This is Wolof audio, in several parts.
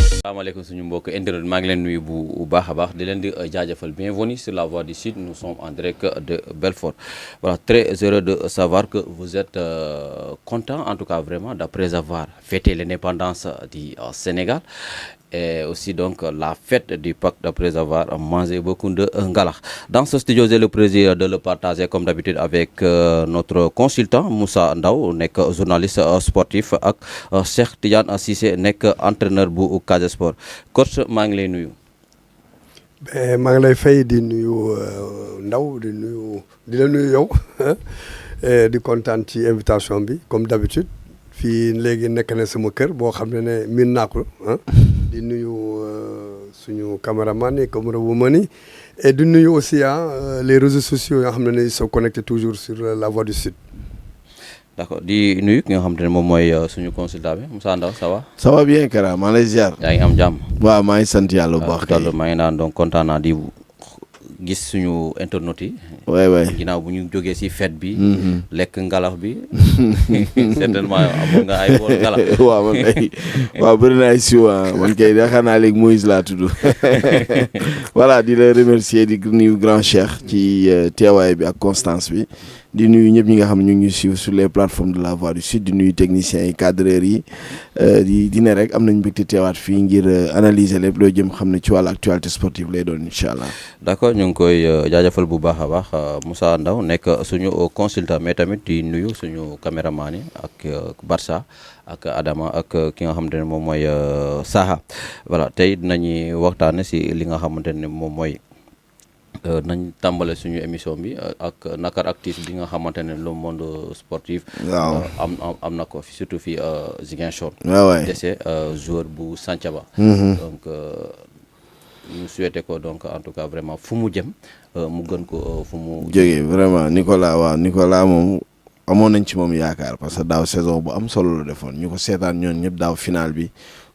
asalaamaaleykum suñu mbokk internet maa ngi leen nuyu bu baax a baax di leen di jaajëfal bienvenue sur la voix du sud nous sommes en direct de Belfort voilà très heureux de savoir que vous êtes content en tout cas vraiment d'après avoir fêté l'indépendance du Sénégal et aussi donc la fête du Pâques d'après avoir mangé beaucoup de ngalax. Dans ce studio j'ai le plaisir de le partager comme d'habitude avec notre consultant Moussa Ndaw nekk journaliste sportif ak Cheikh Tidiane Cissé nekk entraîneur bu Casa Sport. Coach maa ngi lay nuyu. maa ngi lay fay di nuyu Ndaw di la nuyu yow di kontaan ci invitation bi comme d'habitude fii léegi nekk na sama kër boo xam ne miin naa ko di nuyu suñu caméraman yi camerawoman yi et di nuyu aussi les réseaux sociaux yoo xam ne ils sont connectés toujours sur la voix du sud. D'accord di nuyu ki nga xam ne moom mooy suñu consultant bi Moussa Ndaw ça va. ça va bien Kara maa lay ziar. yaa ngi am jàmm. waaw maa ngi sant yàlla bu baax kay. maa ngi naan donc kontaan naa di gis suñu internautes yi. waay ginnaaw bu ñu jógee ci fête bi. lekk ngalax bi. certainement amoon nga ay bool ngalax. waaw man kay waaw bëri na ay siwa man kay yaakaar naa léegi Moïse laa tudd voilà di la remercier di nuyu grand Cheikh ci teewaay bi ak constance bi. di nuyu ñëpp ñi nga xam ne ñu ngi suivre sur les plateformes de la voix du sud di nuyu techniciens yi cadreurs yi di ne rek am nañu mbégte teewaat fii ngir analyser lépp loo jëm xam ne ci wàllu actualité sportive lay doon incha allah. d'accord ñu ngi koy jaajëfal bu baax a baax Moussa Ndaw nekk suñu consultant mais tamit di nuyu suñu caméraman yi ak Barça ak Adama ak ki nga xamante ne moom mooy Saha voilà tey dinañuy waxtaane si li nga xamante ne moom mooy. nañ tàmbale suñu émission bi ak nakar actif bi nga xamante ne le monde sportif. waaw am na ko surtout fii Ziguinchor. waaw dese joueur bu Santhiaba. donc ñu souhaité ko donc en tout cas vraiment fu mu jëm mu gën ko fu mu. jógee vraiment Nicolas moom amoon nañ ci moom yaakaar parce que daaw saison bu am solo la defoon ñu ko seetaan ñoon ñëpp daaw final bi.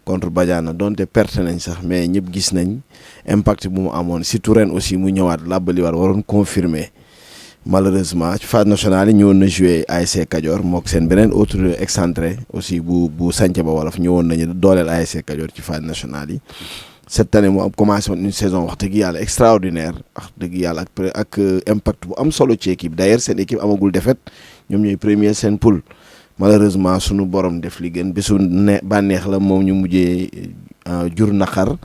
contre Badiana donte perte nañ sax mais ñëpp gis nañ impact bu mu amoon surtout ren aussi mu ñëwaat làbbaliwaat waroon confirmer malheureusement ci phase nationale yi ñëwoon na jouer ASC Kajoor mook seen beneen autre excentré aussi bu Santhiaba Wolof ñëwoon nañu dooleel ASC Kajoor ci phase nationale yi cette année mu am commencé woon une saison wax dëgg yàlla extraordinaire wax dëgg yàlla ak impact bu am solo ci équipe d'ailleurs seen équipe amagul défaite ñoom ñooy premier seen poule malheureusement sunu borom def li gën bésu bànneex la moom ñu mujjee jur naqar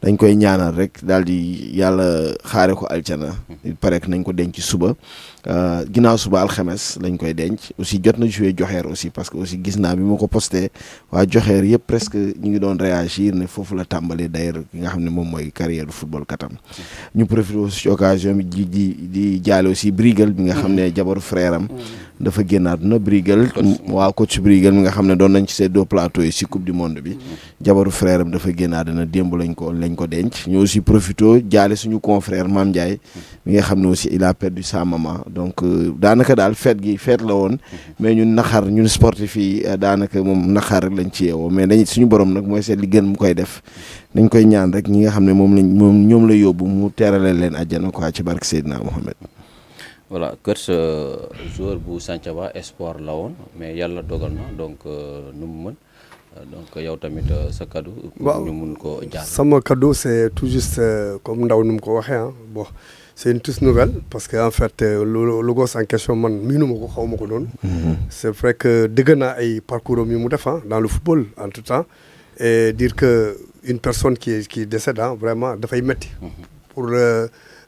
dañ koy ñaanal rek daal di yàlla xaare ko aljana il paraît que nañ ko denc suba ginnaaw suba alxames lañ koy denc aussi jot na jouer Joxeer aussi parce que aussi gis naa bi ma ko posté waa Joxeer yëpp presque ñu ngi doon réagir ne foofu la tàmbalee d'ailleurs ki nga xam ne moom mooy carrière du football katam ñu profité aussi ci occasion bi di jaale aussi Brigal bi nga xam ne jabaru frère am dafa génnaat na Brigal waaw coach Brigal mi nga xam ne doon nañ ci ces deux plateaux yi ci coupe du monde bi jabaru frère am dafa génnaat na démb lañ ko denc ñu aussi profité jaale suñu confrère Mame Ndiaye mi nga xam ne aussi il a perdu sa maman donc daanaka daal fête la woon mais ñun sportif yi daanaka moom naxar rek lañ ci yeewoo mais dañ suñu borom nag mooy seet li gën mu koy def dañ koy ñaan rek ñi nga xam ne ñoom la yóbbu mu teerale leen àjjana quoi ci barke Seydina Mohamed. voilà kër sa joueur bu Santhiaba espoir la woon mais yàlla dogal na donc nu mu mën donc yow tamit sa kaddu. waaw ñu mun ko jaar. sama kaddu c'est tout juste comme Ndaw nu mu ko waxee bon c'est une triste nouvelle parce que en fait le gosse en question man miinuma ko xaw ma ko doon. c'est vrai que dégg naa ay parcours am yu mu def dans le football entre temps et dire que une personne qui décède vraiment dafay metti pour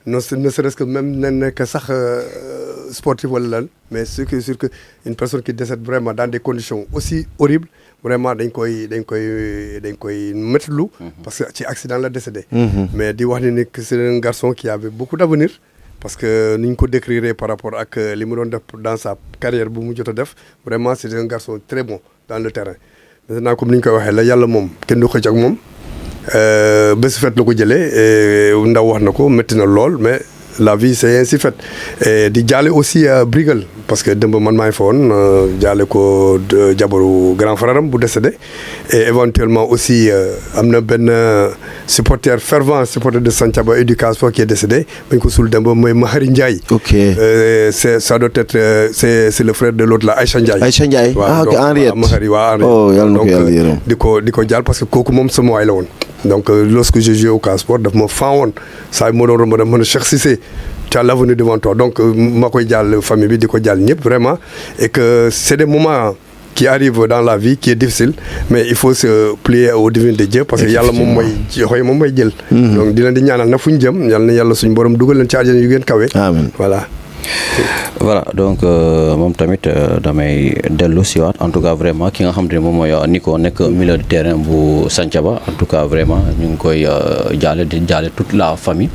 ne serait-ce que même ne nekk sax sportif wala lan mais c'est sûr que une personne qui décède vraiment dans des conditions aussi horribles vraiment dañ koy méttilu parce que ci accident la décédé. mais di wax ni que c'est un garçon qui avait beaucoup d'avenir parce que ni ñu ko décrire par rapport ak li mu doon def dans sa carrière bu mu jot a def vraiment c'est un garçon très bon dans le terrain. maintenant comme ni ñu koy waxee la yàlla moom kenn du xëcc ak moom bésu fet la ko jëlee Ndaw wax na ko métti na lool mais la vie c'est ainsi fait et di jaale aussi Brigal parce que dëmb man maa ngi fa woon jaale ko jabaru grand frère am bu décédé et éventuellement aussi am na benn supporter fervent supporter de Santhiaba Éducation qui est décédé bañ ko suul dëmb mooy Mahari Ndiaye. ok ça doit être c'est le frère de l'autre là Aïcha Ndiaye. Aïcha Ndiaye ah ok Henriette Mahari waa oh yàlla na ko yàlla yërëm donc di ko jaal parce que kooku moom sama waay la woon. donc lorsque j'ai joué au Casa Sport daf ma fan woon saa yu ma doon romb dama mën a Cheikh Cissé tu as l'avenir devant toi donc ma koy jàll famille bi di ko jàll ñëpp vraiment et que c'est des moments qui arrivent dans la vie qui est difficile mais il faut se plier au divin de Dieu parce que yàlla moom mooy joxe moom mooy jël. donc di leen di ñaanal na fu ñu jëm yàlla na yàlla suñu borom dugal leen ci àjjana yu gën kawe. amiin voilà. voilà donc moom tamit damay dellu siwaat en tout cas vraiment ki nga xam te ne moom mooy Nico nekk milieu de terrain bu Santhiaba en tout cas vraiment ñu ngi koy jaale di jaale toute la famille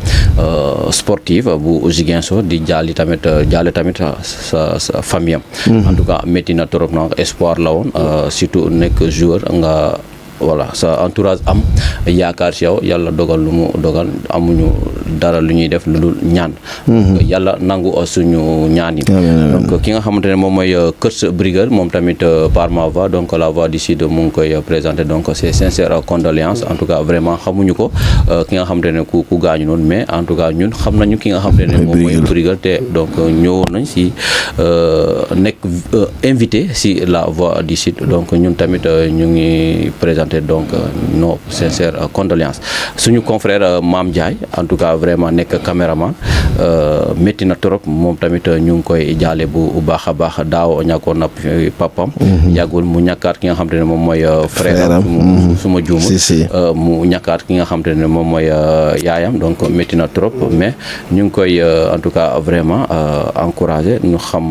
sportive bu Ziguinchor di jaale tamit sa famille am. en tout cas métti na trop na espoir la woon surtout nekk joueur nga. voilà sa entourage am yaakaar ci yow yàlla dogal lu mu dogal amuñu dara lu ñuy def lu dul ñaan. yàlla nangu suñu ñaan yi. donc ki nga xamante ne moom mooy Kurt Brigger moom tamit par ma voix donc la voix du Sud mu ngi koy présenté donc c'est sincère condoléances en tout cas vraiment xamuñu ko ki nga xamante ne ku gaañu noonu mais en tout cas ñun xam nañu ki nga xamante ne moom mooy Brigger te donc ñëwoon nañ si nekk invité si la voix du Sud donc ñun tamit ñu ngi présenté donc nos sincères condoléances suñu confrère Mame Ndiaye en tout cas vraiment nekk caméraman métti na trop moom tamit ñu ngi koy jaale bu baax a baax daaw ñàkkoon na papam yàggul mu ñàkkaat ki nga xamante ne moom mooy frère suma juuma mu ñàkkaat ki nga xamante ne moom mooy yaayam donc métti na trop mais ñu ngi koy en tout cas vraiment encouragé ñu xam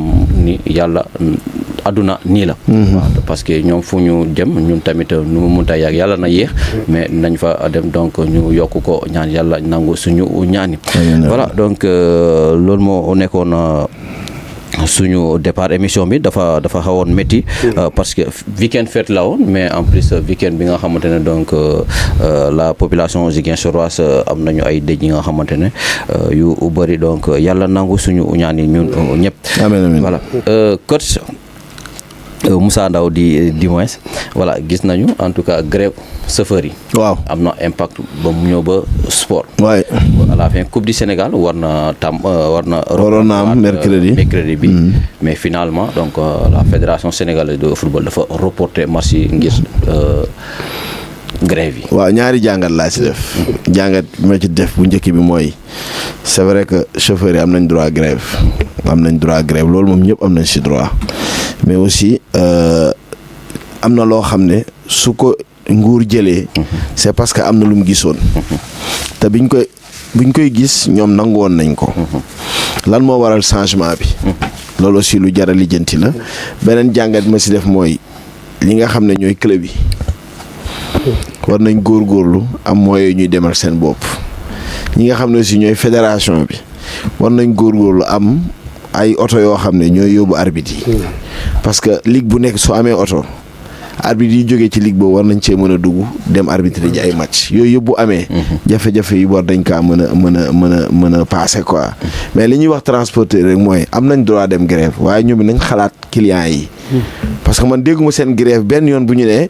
ni yàlla aduna nii la parce que ñoom fu ñu dem ñun tamit nu mu munta yàgg yàlla na yéex mais nañ fa dem donc ñu yokk ko ñaan yàlla nangu suñu ñaani voilà donc loolu moo nekkoon suñu départ émission bi dafa xawoon métti parce que week-end fête la woon mais en plus week-end bi nga xamante ne donc la population ziguinchoroise am nañu ay dëj yi nga xamante ne yu bëri donc yàlla nangu suñu ñaan yi ñun ñëpp voilà coach Moussa Ndaw di moins voilà gis nañu en tout cas grève chauffeur yi waaw am na impact ba mu ñëw ba sport waay à la fin Coupe du Sénégal waroon na am mercredi bi mais finalement donc la fédération sénégalaise de football dafa reporter match yi ngir grève yi waaw ñaari jàngat laa ci def jàngat bi ma ci def bu njëkk bi mooy c'est vrai que chauffeurs yi am nañ droit grève loolu moom ñëpp am nañ ci droit mais aussi am na loo xam ne su ko nguur jëlee c'est parce que am na lu mu gisoon te biñ koy gis ñoom nangu woon nañ ko lan moo waral changement bi loolu aussi lu jar a lijjanti la beneen jàngat ma ci def mooy li nga xam ne ñooy club yi war nañ góorgóorlu am moyens ñuy demal seen bopp ñi nga xam ne aussi ñooy fédération bi war nañ góorgóorlu am ay oto yoo xam ne ñooy yóbbu arbitre yi parce que ligue bu nekk su amee oto arbitre yi jógee ci ligue boobu war nañ cee mën a dugg dem arbitre ji ay match yooyu yëpp bu amee jafe-jafe yi war dañ kaa mën a passer quoi mais li ñuy wax transporteur rek mooy am nañ droit dem grève waaye ñoom nañ xalaat clients yi parce que man dégguma seen grève benn yoon bu ñu ne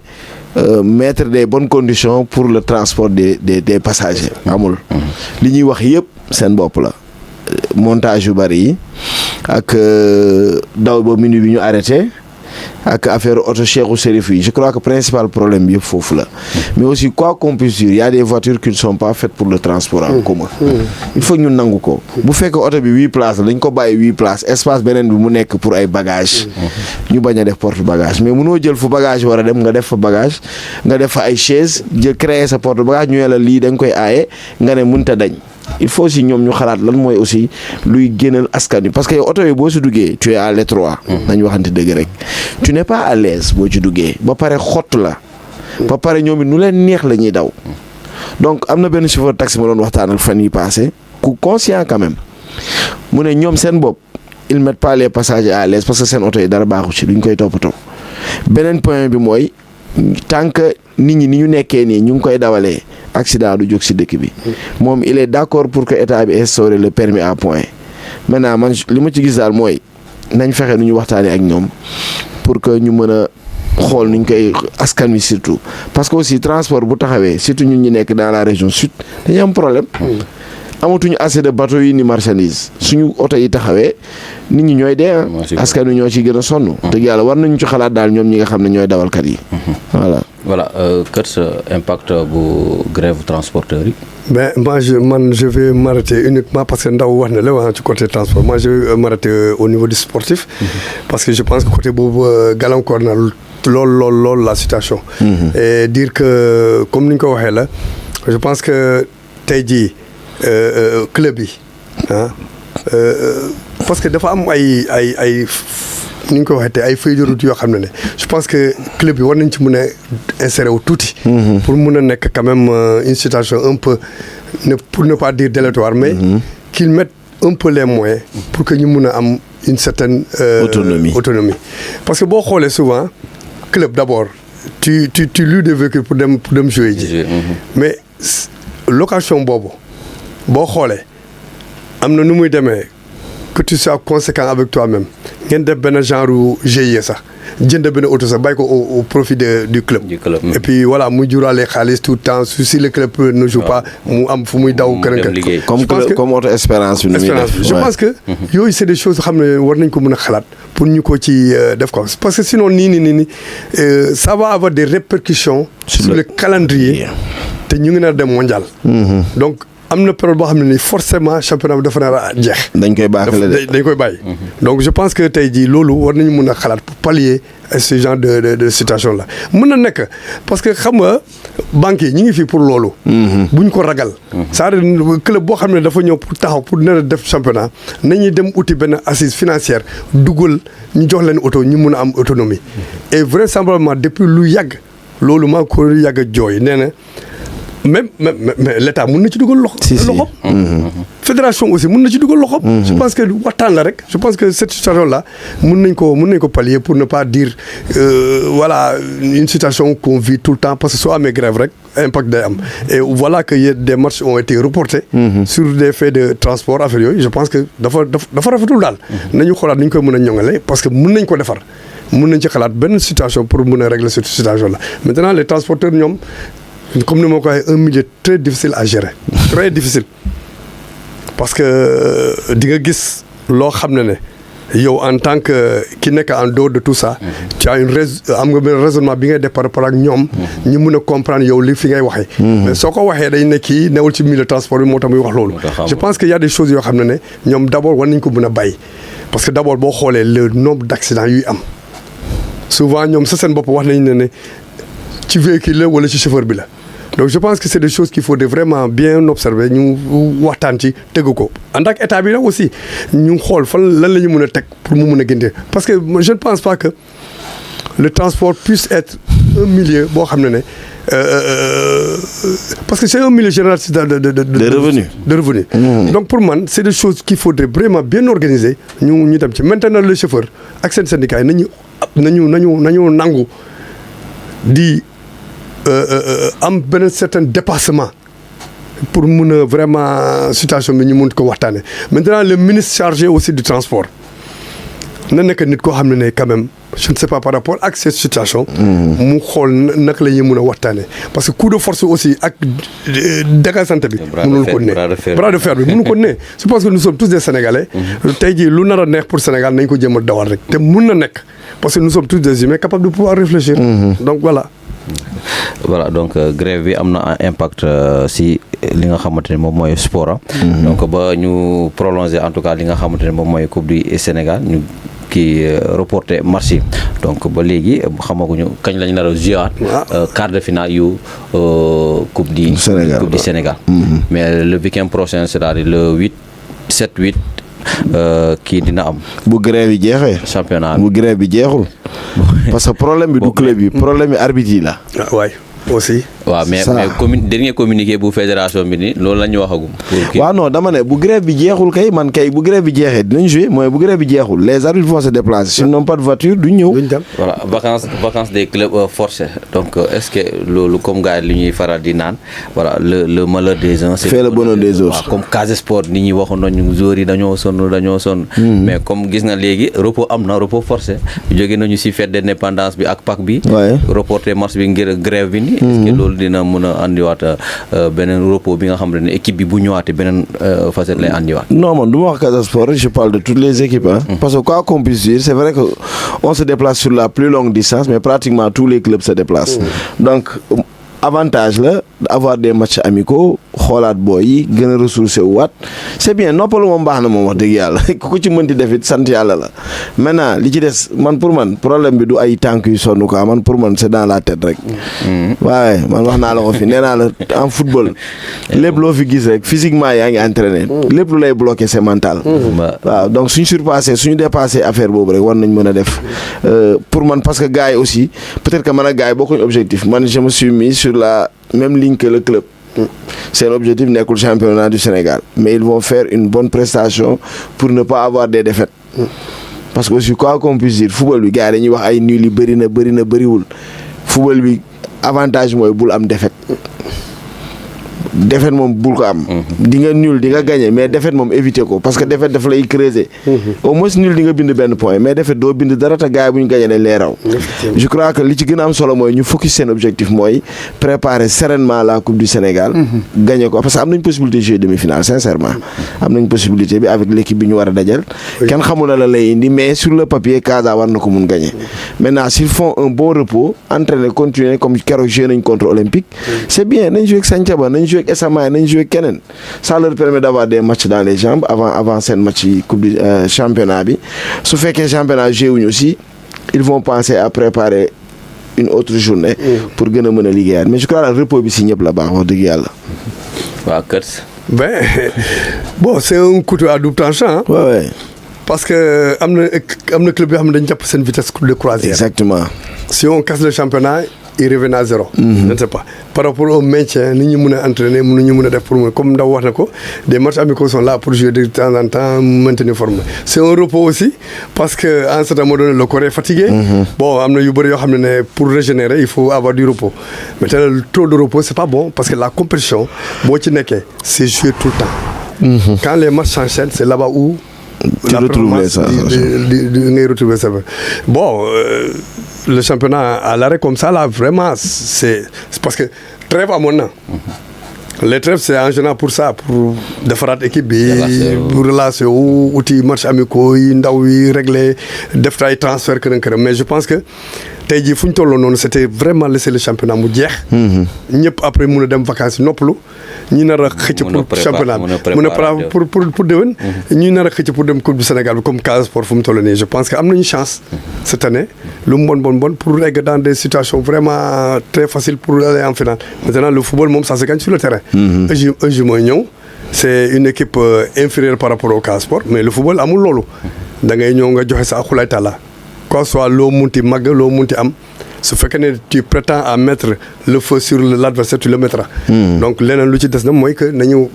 mettre des bonnes conditions pour le transport des passagers amul li ñuy wax yëpp seen bopp la montage yu bari yi ak daw ba minute bi ñu arrêté ak affaire auto Cheikhou Chérif yi je crois que principal problème bi yëpp foofu la mais aussi quoi qu'on puisse dire y a des voitures qui ne sont pas faites pour le transport en commun il faut ñu nangu ko bu fekk oto bi 8 places lañ ko bàyyi 8 places espace beneen bi mu nekk pour ay bagages ñu bañ a def porte bagage mais mënoo jël fu bagage war a dem nga def fa bagage nga def fa ay chaise jël créer sa porte bagage ñu la lii da nga koy aaye nga ne mënta dañ il faut aussi ñoom ñu xalaat lan mooy aussi luy génnal askan wi parce que oto yi boo si duggee tu es à l'étroit nañ waxante dëgg rek tu n'es pas à l'aise boo ci duggee ba pare xott la ba pare ñoom it nu leen neex la ñuy daw donc am na benn chauffeur taxi ma doon waxtaanal fan yi passé ku conscient quand même mu ne ñoom seen bopp ils mettent pas les passagers à l'aise parce que seen oto yi dara baaxu ci duñ koy toppatoo beneen point bi mooy tant que nit ñi ni ñu nekkee nii ñu ngi koy dawalee accident du jóg si dëkk bi moom il est d'accord pour que état bi instaure le permis à point maintenant man li ma ci gis daal mooy nañ fexe nu ñu waxtaanee ak ñoom pour que ñu mën a xool nuñ koy askan wi surtout parce que aussi transport bu taxawee surtout ñun ñi nekk dans la région sud dañuy am problème amatuñu assez de bateaux yi ni marchandise suñu oto yi taxawee nit ñi ñooy dee askan wi ñoo ciy gën a sonn dëgg yàlla war nañu ci xalaat daal ñoom ñi nga xam ne ñooy dawalkat yi voilà quel impact bu grève transporteurs yi. Ben moi je vais m'arrêter uniquement parce que ndaw wax na la wax ci côté transport moi je vais m'arrêter au niveau du sportif parce que je pense que côté boobu gàllankoor na lool la situation et dire que comme ni ñu ko waxee la je pense que tey jii club yi parce que dafa am ay ni ñu ko waxee te ay feuilles de route yoo xam ne je pense que club yi war nañ ci mën a insérer wu tuuti pour mën a nekk quand même une situation un peu pour ne pas dire délétère mais qu'ils mettent un peu les moyens pour que ñu mën a am une certaine autonomie parce que boo xoolee souvent club d'abord tu loues des véhicules pour dem jouer ji mais location boobu boo xoolee am na nu muy demee que tu sois conséquent avec toi-même ngeen def benn genre GIE sax jënd benn auto sax bàyyi ko au profit du club. Et puis voilà muy juraale xaalis tout le temps si le club ne joue pas mu am fu muy daw. comme auto Espérance bi. je pense que yooyu c'est des choses xam ne war nañ ko mën a xalaat pour ñu ko ci def ko parce que sinon nii ça va avoir des répercussions sur le calendrier te ñu ngi nar dem mondial. Donc am na période boo xam ne nii forcément championnat bi dafa nar a jeex. dañ koy bàyyi. Donc je pense que tey jii loolu war nañu mën a xalaat pour pallier ce genre de situation là mën na nekk parce que xam nga banques yi ñu ngi fii pour loolu. buñ ko ragal. c'est-à-dire club boo xam ne dafa ñëw pour taxaw pour nar a def championnat nañuy dem uti benn assise financière dugal ñu jox leen auto ñu mun a am autonomie. Et vraisemblablement depuis lu yàgg loolu maa ko yàgg a jooy nee na. mais l'État mën na ci dugal loxoom. Fédération aussi mën na ci dugal loxoom. Je pense que waxtaan la rek je pense que cette situation là mën nañ ko pallier pour ne pas dire voilà une situation qu'on vit tout le temps parce que soo amee grève rek impact day am et voilà que des matchs ont été reportés. Sur des faits de transport affaire yooyu je pense que dafa rafetul daal. Nañu xoolaat ni ñu koy mën a ñoŋale parce que mën nañ ko defar mën nañ ci xalaat benn situation pour mën a régler cette situation là maintenant les transporteurs ñoom. Comme ni ma ko waxee un milieu très difficile à gérer très difficile parce que di nga gis loo xam ne yow en tant que ki nekk en dehors de tout ça tu as am nga benn raisonnement bi ngay def par rapport ak ñoom ñu mën a comprendre yow li fi ngay waxee mais soo ko waxee day nekk kii newul ci milieu transport bi moo tax muy wax loolu je pense que y a des choses yoo xam ne ñoom d'abord war nañ ko mën a bàyyi parce que d'abord boo xoolee le nombre d'accidents yuy am souvent ñoom sa seen bopp wax nañ ne ci véhicule la wala ci chauffeur bi la donc je pense que c'est des choses qu'il faut vraiment bien observer ñu waxtaan ci tëgg ko en tant que état bi la aussi ñu xool fan lan la ñu mën a teg pour mu mën a gënte parce que je ne pense pas que le transport puisse être un milieu boo xam ne parce que c'est un milieu générateur de revenus. Donc pour moi c'est des choses qu'il faudrait vraiment bien organiser ñu dem ci maintenant le chauffeur ak seen syndicat yi nañu nangu di am benn certain dépassement pour mun a vraiment situation bi ñu mun ko waxtaane maintenant le ministre chargé aussi du transport na nekk nit koo xam ne quand même je ne sais pas par rapport ak cette situation mu xool naka la ñuy mun a waxtaane parce que coup de force aussi ak dégageante bi mënul ko ne bras de fer bi mënu ko ne je pense que nous sommes tous des Sénégalais tey jii lu nar a neex pour Sénégal nañ ko jéem a dawal rek te mun na nekk parce que nous sommes tous des humains capables de pouvoir réfléchir donc voilà donc grève bi am na impact si li nga xamante ne moom mooy sport donc ba ñu prolonger en tout cas li nga xamante ne moom mooy coupe du Sénégal ñu kii reporté match yi donc ba léegi xamaguñu kañ lañ nar a jouer quart de finale yu coupe du Sénégal mais le week-end prochain c'est-à-dire le 7-8 kii dina am. bu grève yi jeexee. championnat bu grève bi jeexul. parce que problème bi du club yi problème bi arbitre yi la. waay aussi. waaw mais dernier communiqué bu fédération bi ni loolu la ñu waxagum. waaw non dama ne bu grève bi jeexul kay man kay bu grève bi jeexee dinañ jouer mooy bu grève bi jeexul les arbitres vont se déplacer s'ils n'ont pas de voiture duñ ñëw. voilà vacances des clubs forcés donc est-ce que loolu comme gars li ñuy faral di naan voilà le malheur des uns fait le bonheur des autres. comme Casa Sport nit ñi waxoon nañu joueurs yi dañoo sonn. mais comme gis nga léegi repos am na repos forcé jóge nañu ci fête d'indépendance bi ak Pâques bi. reporter match bi ngir grève bi ni est-ce que loolu dina mën a andiwaat beneen repos bi nga xam ne équipe bi bu ñëwaatee beneen facette lay andiwaat. non man du ma wax Casa Sport je parle de toutes les équipes parce que quoi qu'on puisse dire c'est vrai que on se déplace sur la plus longue distance mais pratiquement tous les clubs se déplacent. Donc avantage la avoir des matchs amicaux xoolaat booy yi gën a ressourcé wu waat c'est bien noppalu moom baax na moom wax dëgg yàlla ku ko ci mënti def it sant yàlla la maintenant li ci des pour man problème bi du ay tànk yu sonn quoi pour man c'est dans la tête rek. waaye man wax naa la ko fi nee naa la en football lépp loo fi gis rek physiquement yaa ngi entraîné lépp lu lay bloqué c'est mental. waaw donc suñu dépassé affaire boobu rek war nañ mën a def pour man parce que gars yi aussi peut-être que man ak gars yi bokkuñ objectif man je me suis mis sur la même ligne que le club. C'est l'objectif nekkul championnat du Sénégal mais ils vont faire une bonne prestation pour ne pas avoir des défaites parce que aussi quoi qu'on puisse dire football bi gars yi dañuy wax ay nul yi bëriwul football bi avantage mooy bul am défaite moom bul ko am. di nga nul di nga gagner mais défaite moom éviter ko parce que défaite dafa lay creuser. au moins nul di nga bind benn point mais défaite doo bind dara te gars yi bu ñu gagner dañ lay raw. je crois que li ci gën a am solo mooy ñu focus seen objectif mooy préparer sereinement la coupe du Sénégal. gagner ko parce que am nañ possibilité jouer demi-finale sincèrement. am nañ possibilité bi avec l'équipe bi ñu war a dajal. kenn xamul la lay indi mais sur le papier Casa war na ko mun gagner. maintenant s'ils font un bon repos entraîner continuer comme keroog joué nañ contre Olympique. c'est bien nañ jouer ak Santhiaba nañ jouer ak SMA nañ jouer keneen ça leur permet d'avoir des matchs dans les jambes avant seen match yi coupe du championnat bi su fekkee championnat joué wuñu aussi ils vont penser à préparer une autre journée pour gën a mën a liggéeyaat mais je crois que repos bi si ñëpp la baax wax dëgg yàlla. waaw Kër. Bon c'est un couteau à double tranchant. Ouais. Parce que am na club yoo xam ne dañu jàpp seen vitesse de croisière. Exactement. Si on casse le championnat il revient à zéro. Je ne sais pas par rapport au maintien ni ñu mën a entraîner mënuñu mën a def pour comme Ndaw wax na ko des matchs amicaux sont là pour jouer de temps en temps maintenir forme. C'est un repos aussi parce que en ce moment donné le corps est fatigué. Bon am na yu bëri yoo xam ne pour régénérer il faut avoir du repos maintenant le taux de repos c'est pas bon parce que la compétition boo ci nekkee c'est jouer tout le temps. Quand les matchs s'enchaînent c'est là-bas où tu retrouves ça ngay retrouver ça. Bon le championnat à l'arrêt comme ça là vraiment c'est parce que trêve amoon na. Les trêves c'est en général pour ça pour defaraat équipe bi pour relancer wu uti match amicaux yi ndaw yi régler def ay transfert kërën mais je pense que tey jii fu ñu tolloo noonu c'était vraiment laisser le championnat mu jeex. ñëpp après mun a dem vacances noppalu ñi nar a xëcc pour championnat bi mun a pour déwén. ñi nar a xëcc pour dem coupe du Sénégal bi comme Casa Sport fu mu toll nii je pense que am nañu chance cette année lu mu bon pour egg dans des situations vraiment très faciles pour aller en finale. Maintenant le football moom ça se gagne sur le terrain. EJ mooy ñëw c'est une équipe inférieure par rapport au Casa Sport mais le football amul loolu da ngay ñëw nga joxe sa akulaay taala quoi soit loo munti màgg loo munti am su fekkee ne tu prétends à mettre le feu sur l'adversaire tu le mettras. Donc leneen lu ci des na mooy que nañu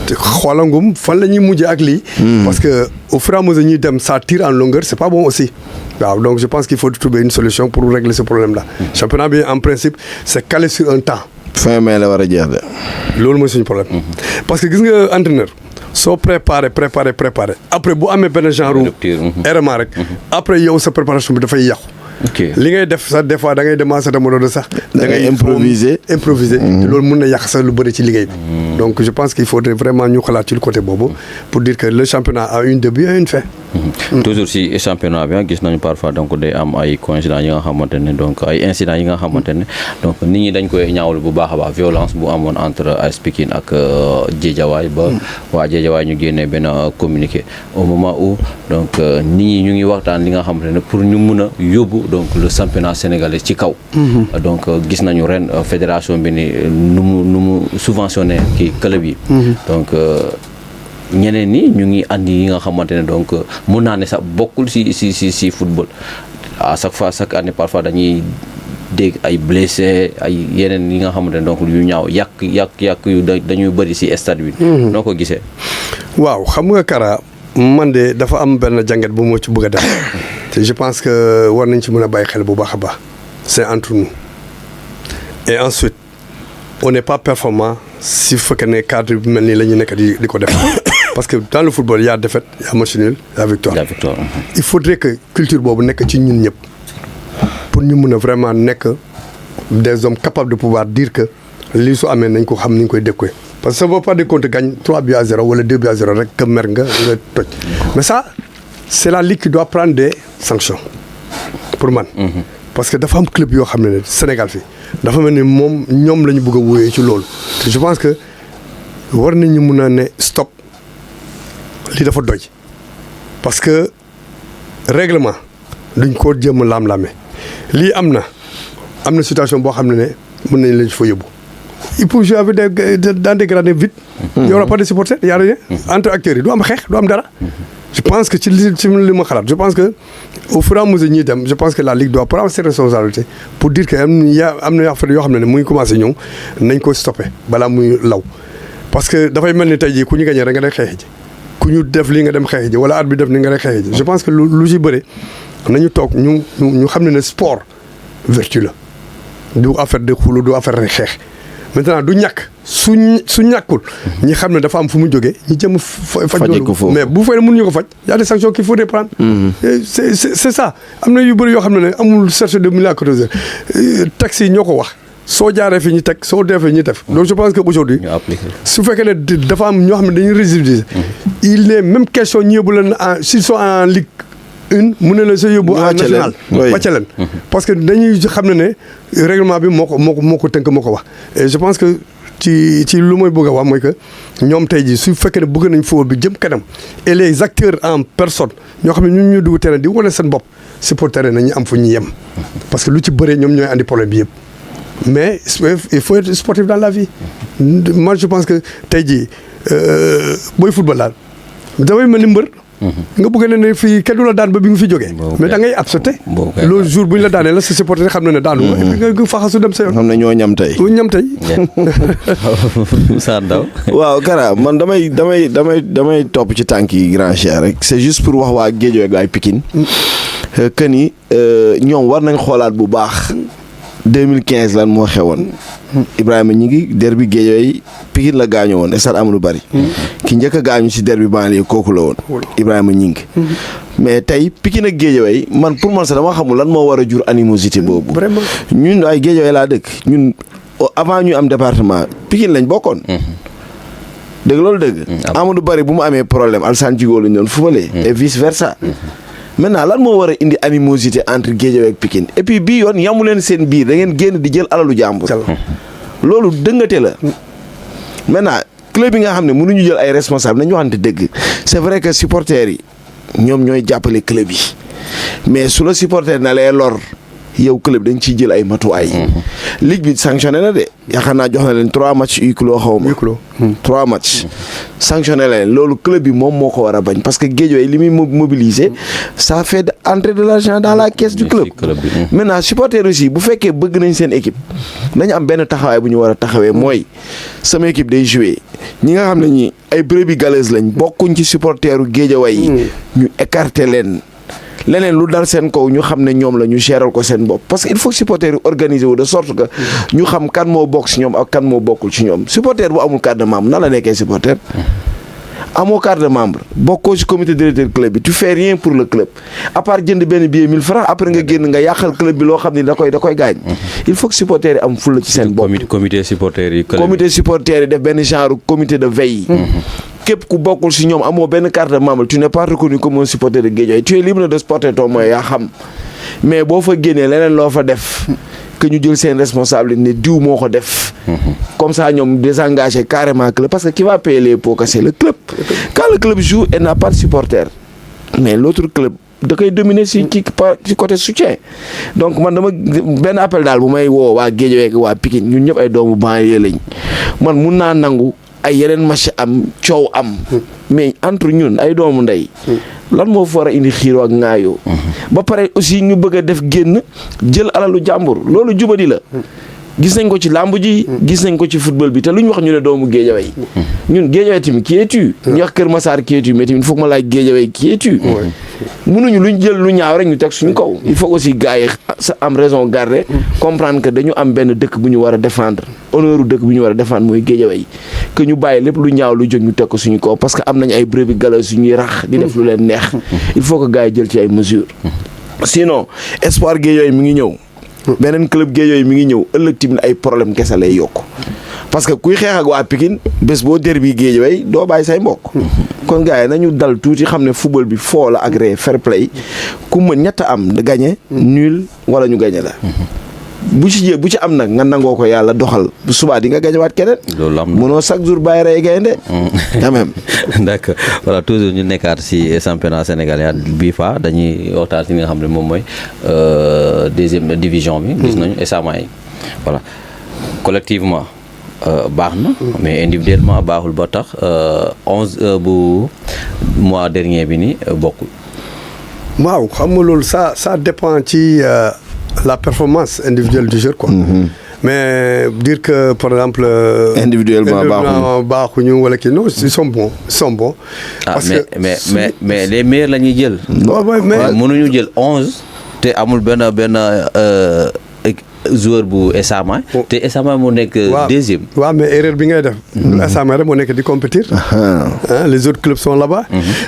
xoolangum fan la ñuy mujjee ak lii. Parce que au fur et à mesure ñuy dem ça tire en longueur c'est pas bon aussi. waaw donc je pense qu'il faut trouver une solution pour régler ce problème là. Championnat bi en principe c'est calé sur un temps. fin mai la war a jeex de. loolu mooy suñu problème. Parce que gis nga entraîneur soo préparé après bu amee benn genre errement rek. après yow sa préparation bi dafay yàqu. li ngay def sax des fois da ngay demander dama doon sax. da ngay improviser. loolu mën na yàq sax lu bëri ci liggéey bi. donc je pense qu'il faudrait vraiment ñu xalaat ci le côté boobu pour dire que le championnat a un début et une fin. toujours si championnat bi gis nañu parfois donc day am ay coïncidents yi nga xamante ne donc ay incidents yi nga xamante ne donc nit ñi dañ koy ñaawlu bu baax a baax violence bu amoon entre AS Pikine ak Guédiawaye ba waa Guédiawaye ñu génnee benn communiqué au moment où donc nit ñi ñu ngi waxtaan li nga xamante ne pour ñu mun a yóbbu donc le championnat sénégalais ci kaw. Donc gis nañu ren fédération bi ni nu mu subventionné kii club yi. Donc ñeneen ñi ñu ngi andi yi nga xamante ne donc mun naa ne sax bokkul si football à chaque année parfois dañuy dégg ay blessé ay yeneen yi nga xamante ne donc yu ñaaw yàq yu dañuy bëri ci stade bi. noo ko gisee. waaw xam nga Kara man de dafa am benn jàngat bu moo ci bëgg a def te je pense que war nañ ci mën a bàyyi xel bu baax a baax c'est entre nous et ensuite on n'est pas performant si fekkee ne cadre bi mel nii la ñuy nekk di ko def parce que dans le football y a défaite y a match nul y a victoire. Il faudrait que culture boobu nekk ci ñun ñëpp pour ñu mën a vraiment nekk des hommes capables de pouvoir dire que lii su amee nañ ko xam ni ñu koy dékkuwee. parce que ça ne veut pas dire qu'on te gagne 3-0 wala 2-0 rek que mer nga toj mais ça c'est la ligue qui doit prendre des sanctions pour man. parce que dafa am club yoo xam ne Sénégal fii dafa mel ni moom ñoom la ñu bëgg a wóoyee ci loolu te je pense que war nañu mun a ne stop lii dafa doy parce que règlement duñ ko jéem a laam-laame lii am na situation boo xam ne mën nañ leen fa yóbbu. il faut jouer avec dans des gradins vides. Il y aura pas de supporters, il y a rien. Entre acteurs yi du am xeex du am dara. je pense que ci li ma xalaat je pense que au fur et à mesure ñuy dem je pense que la ligue doit prendre ses responsabilités pour dire que am na affaire yoo xam ne muy commencé ñëw nañ ko stoppé balaa muy law. parce que dafay mel ni tey jii ku ñu gagné rek nga dem xeexi ji ku ñu def lii nga dem xeexi ji wala at bi def li nga dem xeexi ji je pense que lu ci bëre nañu toog ñu xam ne sport vertu la du affaire de xulu du affaire de xeex. maintenant du ñàkk su ñàkkul ñi xam ne dafa am fu mu jógee ñu jëm faj loolu mais bu fay mënuñu ko faj y a des sanctions qu'il faut prendre. c'est ça am na yu bëri yoo xam ne amul cherche de mille à côté taxi yi ñoo ko wax soo jaaree fi ñu teg soo defee ñu def donc je pense que aujourd'hui su fekkee ne dafa am ñoo xam ne dañuy résidier il n'est même question ñu yóbbu leen s'ils sont en ligue mu ne la sa yóbbu en national wàcce leen parce que dañuy xam ne règlement bi moo ko tënk moo ko wax et je pense que ci lu may bëgg a wax mooy que ñoom tey jii su fekkee ne bëgg nañ football bi jëm kanam et les acteurs en personne ñoo xam ne ñun ñu dugg terrain di wane seen bopp supporter nañu am fu ñu yem parce que lu ci bëree ñoom ñooy andi problème bi yëpp mais il faut être sportif dans la vie moi je pense que tey jii booy football daal dafay mel ni mbër nga bëgg ne fii kenn du la daan ba bi nga fi jógee mais da ngay accepté le jour bu ñu la daanee la sa supporter xam ne daanu nga faxasu dem sa yoon xam ne ñoo ñam tey Moussa Ndaw waaw Kara man damay topp ci tànk yi grand cher rek c'est juste pour wax waa Guédiawaye ak waa Pikine que ni ñoom war nañ xoolaat bu baax 2015 lan moo xewoon Ibrahima ñi ngi derby Guédiawaye Pikine la gaañu woon stade Amadou Barry ki njëkk a gaañu ci derby banlieue kooku la woon Ibrahima ñi ngi mais tey Pikine ak Guédiawaye man pour man sax dama xamul lan moo war a jur animosité boobu ñun ay Guédiawaye laa dëkk ñun avant ñu am département Pikine lañ bokkoon dëgg loolu dëgg Amadou Barry bu mu amee problème Alassane Djigo lañ doon fubalee et vice versa maintenant lan moo war a indi animosité entre Guédiawaye ak Pikine et puis bii yoon yamu leen seen biir da ngeen génn di jël alalu jàmbur loolu dëngate la maintenant club yi nga xam ne mënuñu jël ay responsable nañu waxante dëgg c'est vrai que supporters yi ñoom ñooy jàppale club yi mais su la supporter na lay lor yow club dañ ciy jël ay matuwaay. ligue bi sanctionné na de yaakaar naa jox na leen 3 matchs huis clos xaw ma. 3 matchs. sanctionné leen loolu club bi moom moo ko war a bañ parce que Guédiawaye li muy mobiliser ça fait entrer de l'argent dans la caisse du club. maintenant supporter aussi bu fekkee bëgg nañ seen équipe dañu am benn taxawaay bu ñu war a taxawee mooy sama équipe day jouer ñi nga xam ne ñi ay brebis galeuses lañ bokkuñ ci supporteru Guédiawaye yi ñu écarter leen. leneen lu dal seen kaw ñu xam ne ñoom la ñu géral ko seen bopp parce que il faut que supporter yi organiser wu de sorte que ñu xam kan moo bokk ci ñoom ak kan moo bokkul ci ñoom supporter bu amul carte de membre nan la nekkee supporter amoo carte de membre bokkoo ci comité directeur club bi tu fais rien pour le club à part jënd benn billet 1000 francs après nga génn nga yàqal club bi loo xam ne da koy gaañ il faut que supporter yi am fulla ci seen bopp comité supporter yi def benn genre comité de veille képp ku bokkul si ñoom amoo benn carte de membre tu n'es pas reconnu comme un supporter de Guédiawaye tu es libre de supporter ton moyen yaa xam mais boo fa génnee leneen loo fa def que ñu jël seen responsabilité ne diw moo ko def comme ça ñoom désengagé carrément club parce que qui va payer les pots cassés le club quand le club joue et n'a pas de supporter mais l'autre club da koy dominer ci côté soutien donc man dama benn appel daal bu may woo waa Guédiawaye ak waa Pikine ñun ñëpp ay doomu banlieue lañ man mun naa nangu ay yeneen match am coow am mais entre ñun ay doomu ndey lan moo fa war a indi xiiroo ak ŋaayoo ba pare aussi ñu bëgg a def génn jël alalu jàmbur loolu jubadi la. gis nañ ko ci làmb ji. gis nañ ko ci football bi te lu ñu wax ñu ne doomu Guédiawaye ñun Guédiawaye tamit qui es-tu. ñu wax Kër Massar qui es-tu mais tamit il faut que ma laaj Guédiawaye qui es-tu. mënuñu luñ jël lu ñaaw rek ñu teg suñu kaw. il faut aussi gars yi sa am raison garder comprendre que dañu am benn dëkk bu ñu war a défendre honneur dëkk bu ñu war a défendre mooy Guédiawaye que ñu bàyyi lépp lu ñaaw lu jóg ñu teg ko suñu kaw parce que am nañ ay brebis galeuses yu ñuy rax di def lu leen neex. il faut que gars yi jël ci ay mesures. sinon espoir Guédiawaye mi ngi ñëw. beneen club Guédiawaye mi ngi ñëw ëllëg tamit ay problème kese lay yokk parce que kuy xeex ak waa Pikine bés boo derby Guédiawaye doo bàyyi say mbokk. kon gars yi nañu dal tuuti xam ne football bi foo la agréé fair play ku mën ñett am gagné nul wala ñu gagné la. bu ci am nag nga nangoo ko yàlla doxal bu subaa di nga gañewaat keneen. loolu am na mënoo chaque jour bàyyi rey gaynde quand même. d'accord voilà toujours ñu nekkaat si championnat sénégalais bii fa dañuy waxtaan si nga xam ne moom mooy deuxième division bi. gis nañu examen yi voilà collectivement baax na. mais individuellement baaxul ba tax 11 bu mois dernier bi ni bokkul. waaw xam nga loolu ça dépend ci. La performance individuelle du joueur quoi. Mais dire que par exemple. individuellement baaxuñu wala kii non ils sont bons parce que mais les meilleurs la ñuy jël. mais mënuñu jël 11 te amul benn joueur bu Esama. te Esama moo nekk deuxième. waaw mais erreur bi ngay def. Esama rek moo nekk di compétir. les autres clubs sont là-bas.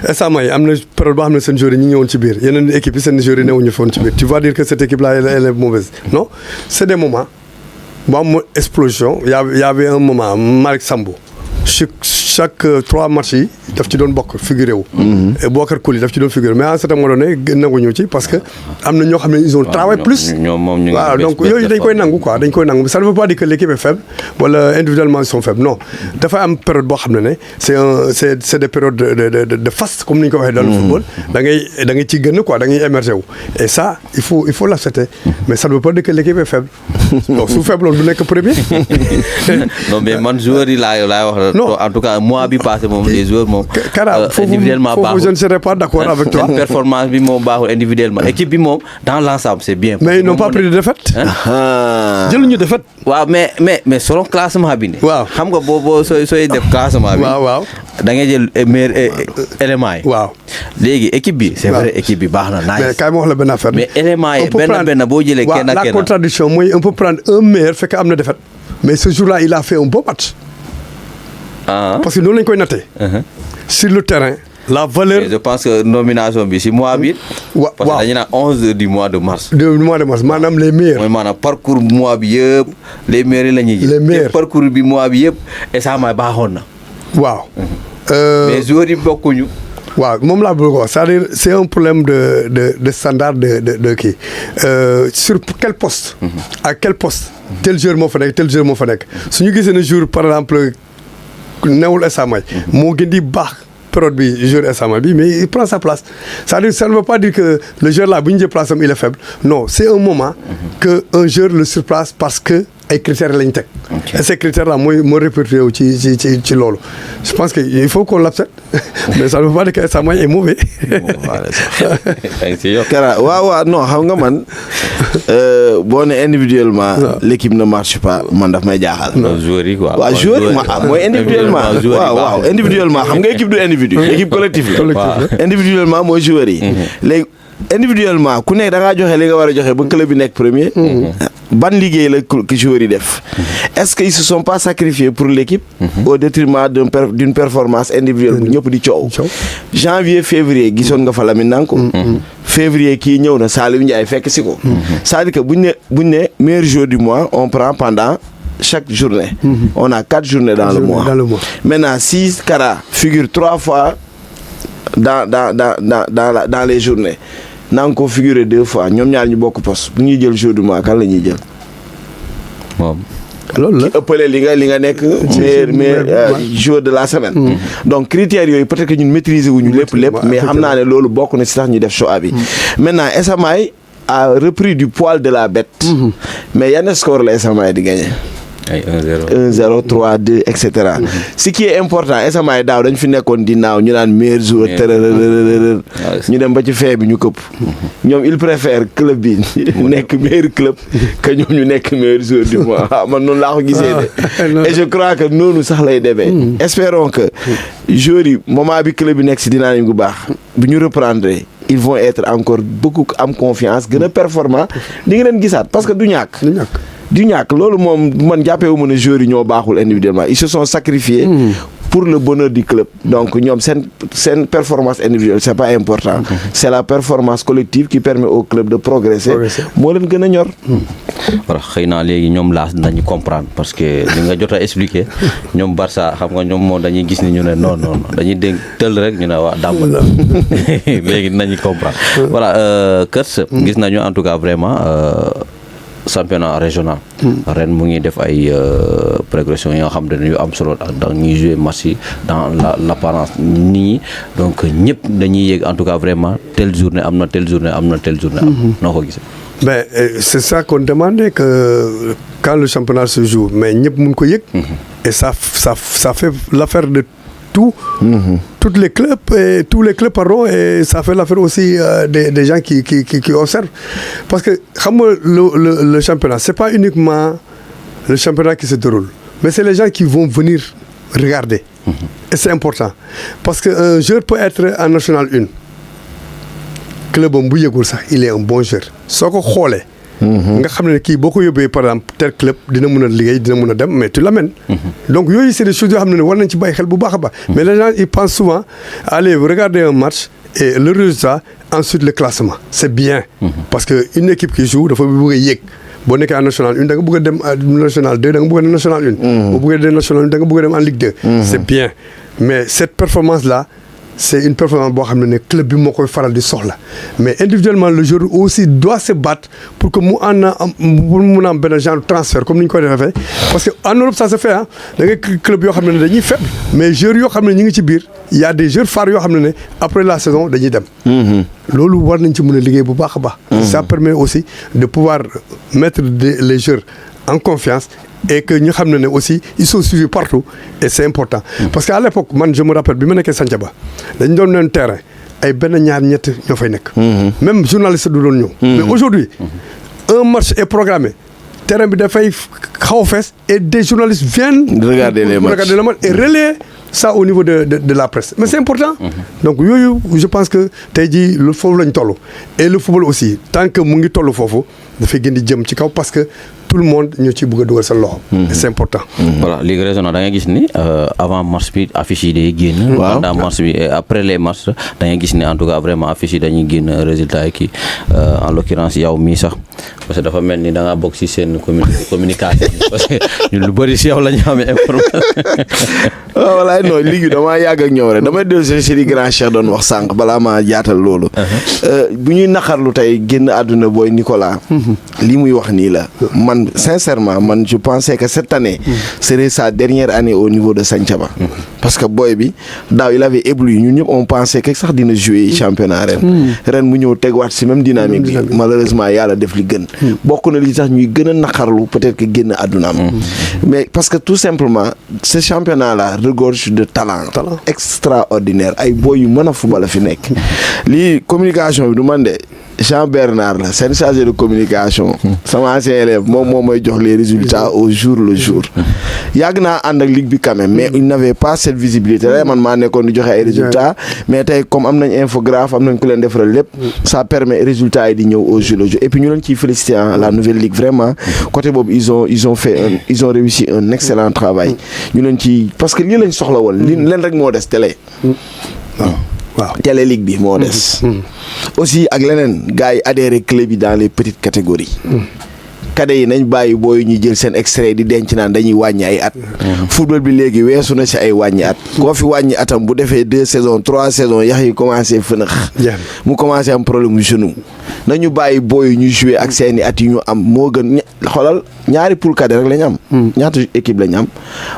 Esama yi am na période boo xam ne seen joueurs yi ñu ñëwoon ci biir yeneen équipe yi seen joueurs yi newuñu foon ci biir tu vas dire que cette équipe là elle est mauvaise non c'est des moments bu am explosion y avait un moment Malick Sambou chaque 3 matchs yi daf ci doon bokk figuré wu. Bokar Kouli daf ci doon figuré mais à un certain moment donné nanguñu ci parce que am na ñoo xam ne ils ont travaillé plus. waaw donc yooyu dañ koy nangu quoi dañ koy nangu ça ne veut pas dire que l'équipe est faible wala individuellement ils sont faibles non dafa am période boo xam ne c'est des périodes de faste comme ni ñu ko waxee dans le football. da ngay ci gën quoi da ngay émerger wu et ça il faut l'accepter mais ça ne veut pas dire que l'équipe est faible donc su faible loolu du nekk premier. non mais man joueur yi laay wax. non en tout cas mois bi passé moom les joueurs moom. individuellement baaxul je ne serais pas d'accord avec toi. performance bi moom baaxul individuellement équipe bi moom dans l'ensemble c'est bien. mais ils n'ont pas pris de défaite. jëluñu défaite. waaw mais selon classement bi nii. waaw xam nga boo sooy def classement bi. waaw da ngay jël meilleur élément yi. waaw léegi équipe bi. c'est vrai équipe bi baax na nice. mais kaay ma wax la benn affaire. mais élément yi benn boo jëlee kenn ak la contradiction mooy on peut prendre un meilleur fekk am na défaite mais ce jour-là il a fait un beau match. parce que noonu lañ koy nattee. sur le terrain. la valeur je pense que nomination bi si mois bi. parce que dañu naan 11 du mois de mars. maanaam les meilleurs. mooy maanaam parcours mois bi yëpp les meilleurs la ñuy. les meilleurs parcours bi mois bi yëpp Esama baaxoon na. waaw. mais joueurs yi bokkuñu. waaw moom laa bëgg wax c'est-à-dire c'est un problème de standard de kii sur quel poste. à quel poste. tel joueur moo fa nekk su ñu gisee ne jour par exemple. newul Esama moo gën di baax période bi joueur Esama bi mais il prend sa place c'est-à-dire ça ne veut pas dire que le joueur là bu ñu jël place am il est faible non c'est un moment que un joueur le surplace parce que ay critères lañ teg et ces critères là mooy répertorié wu ci loolu je pense que il faut qu'on l'accepte mais ça ne veut pas dire que Esama est mauvais. Kara waaw non xam nga man boo ne individuellement l'équipe ne marche pas man daf may jaaxal. joueurs yi quoi. waaw joueurs yi mooy individuellement waaw individuellement xam nga équipe du individu équipe collective la. individuellement mooy joueurs yi. léegi individuellement ku nekk da ngaa joxe li nga war a joxe ba club bi nekk premier. ban liggéey la joueurs yi def. est-ce que ils se sont pas sacrifiés pour l'équipe. au détriment d'une performance individuelle bu ñëpp di coow. janvier février gisoon nga fa Lamine Nanko. février kii ñëw na Saliou Ndiaye fekk si ko. c'est-à-dire que buñ ne meilleur joueur du mois on prend pendant chaque journée. on a 4 journées dans le mois. Maintenant si Kara figure 3 fois dans les journées. naa nga ko figurer 2 fois ñoom ñaar ñu bokk poste bu ñuy jël jour du mois kan la ñuy jël. moom. loolu la ki ëppale li nga nekk. meilleur joueur de la semaine. donc critères yooyu peut-être que ñun maîtriser wuñu lépp mais xam naa ne loolu bokk na si tax ñu def choix bi. maintenant Esama a repris du poil de la bête. mais yan score la Esama di gagné. ay 1-0 3-2 et cetera. Ce qui est important instant daaw dañ fi nekkoon di naaw ñu naan meilleur joueur tërërërërër ñu dem ba ci fee bi ñu këpp. ñoom il préfère club bi nekk meilleur club que ñoom ñu nekk meilleur joueur du mois man noonu laa ko gisee de. Et je crois que noonu sax lay demee. Espérons que joueurs yi moment bi club bi nekk si dynamique bu baax bu ñu reprendre ils vont être encore beaucoup am confiance gën a performant di nga leen gisaat parce que du ñàkk loolu moom man jàppee wu ma ne joueurs yi ñoo baaxul individuellement ils se sont sacrifiés pour le bonheur du club donc ñoom seen performance individuelle c'est pas important c'est la performance collective qui permet au club de progresser moo leen gën a ñor. voilà xëy naa léegi ñoom laas nañu comprendre parce que li nga jot a expliquer ñoom Barça xam nga ñoom moom dañuy gis ni ñu ne non dañuy dégg tël rek ñu ne waa dàmbal léegi nañu comprendre voilà Kers gis nañu en tout cas vraiment championnat régional ren mu ngi def ay progression yi nga xam ne yu am solo dans ñuy jouer match yi dans l'apparence nii donc ñëpp dañuy yéeg en tout cas vraiment telle journée am na telle journée noo ko gisee. Ben c'est ça qu'on demandait que quand le championnat se joue mais ñëpp mun ko yëg et ça fait l'affaire de tous les clubs et tous les clubs pardon et ça fait l'affaire aussi des gens qui observent parce que xam nga le championnat c'est pas uniquement le championnat qui se déroule mais c'est les gens qui vont venir regarder et c'est important parce que un joueur peut être en national 1 club am bu yëgul sax il est un bon joueur soo ko xoolee nga xam ne kii boo ko yóbbee par exemple tel club dina mën a liggéey dina mën a dem mais tu l'amènes donc yooyu c'est des choses yoo xam ne war nañ ci bàyyi xel bu baax a baax mais les gens ils pensent souvent allez regarder un match et le résultat ensuite le classement c'est bien parce que une équipe qui joue dafa bëgg a yéeg boo nekkee en national 1 da nga bëgg a dem national 2 da nga bëgg a dem national 1 boo bëggee dem national 1 da nga bëgg a dem en Ligue 2 c'est bien mais cette performance là c'est une performance boo xam ne club bi moo koy faral di soxla mais individuellement le joueur aussi doit se battre pour que mu mun a am benn genre transfert comme ni ñu koy defee parce que en Europe ça se fait da ngay club yoo xam ne dañuy faible mais joueurs yoo xam ne ñu ngi ci biir il y a des joueurs phares yoo xam ne après la saison dañuy dem. loolu war nañ ci mën a liggéey bu baax a baax. ça permet aussi de pouvoir mettre les joueurs en confiance. Et que ñu xam ne aussi ils sont suivis partout et c'est important parce que à l'époque man je me rappelle bi ma nekkee Santhiaba dañ doon leen terrain ay benn ñaar ñett ñoo fay nekk même journaliste du doon ñëw mais aujourd'hui un match est programmé terrain bi dafay xaw a fees et des journalistes viennent regarder les matchs et relayer ça au niveau de la presse mais c'est important donc yooyu je pense que tey jii lu foofu lañ toll et le football aussi tant que mu ngi toll foofu dafay gën di jëm ci kaw parce que tout le monde ñoo ci bëgg a dugal sa loxo. c'est important. voilà léegi raisonnement da ngay gis ni avant match bi affiche yi day génn. waaw pendant match bi et après les matchs da ngay gis ni en tout cas vraiment affiche yi dañuy génn résultat yi kii en l'occurrence yow mii sax parce que dafa mel ni da ngaa bokk ci seen communication parce que ñun lu bëri ci yow la ñu amee information. waaw walaay non léegi damaa yàgg ak ñëw rek damay dellu si li grand Cheikh doon wax sànq balaa maa jaatal loolu. bu ñuy naqarlu tey génn àdduna booy Nicolas. li muy wax nii la man sincèrement man je pensais que cette année serait sa dernière année au niveau de Santhiaba parce que boy bi daaw il avait ébloui ñun ñëpp on pensait que sax dina jouer championnat ren mu ñëw tegwaat si même dynamique bi malheureusement yàlla def li gën bokk na li tax ñuy gën a naqarlu peut-être que génn àddunaam mais parce que tout simplement ce championnat là regorge de talent extraordinaire ay boy yu mën a football la fi nekk lii communication bi du man de Jean Bernard la seen chargé de communication sama ancien élève moom mooy jox les résultats au jour le jour yàgg naa ànd ak ligue bi quand même mais il n'avait pas cette visibilité la man maa nekkoon di joxe ay résultats mais tey comme am nañ infographe am nañ ku leen defaral lépp ça permet résultats yi di ñëw au jour le jour et puis ñu leen ciy féliciter la nouvelle ligue vraiment côté boobu ils ont réussi un excellent travail ñu leen ci parce que lii lañ soxla woon li leen rek moo des télé waaw télé ligue bi moo des aussi ak leneen gars yi adhéré club yi dans les petites catégories cadets yi nañ bàyyi booy ñuy jël seen extrait di denc naan dañuy wàññi ay at football bi léegi weesu na si ay wàññi at koo fi wàññi atam bu defee 2 saisons 3 saisons yax yi commencé fënax mu commencé am problème mu genou nañu bàyyi booy ñu jouer ak seeni at yi ñu am moo gën xoolal ñaari poule cadet rek lañ am ñaata équipe lañ am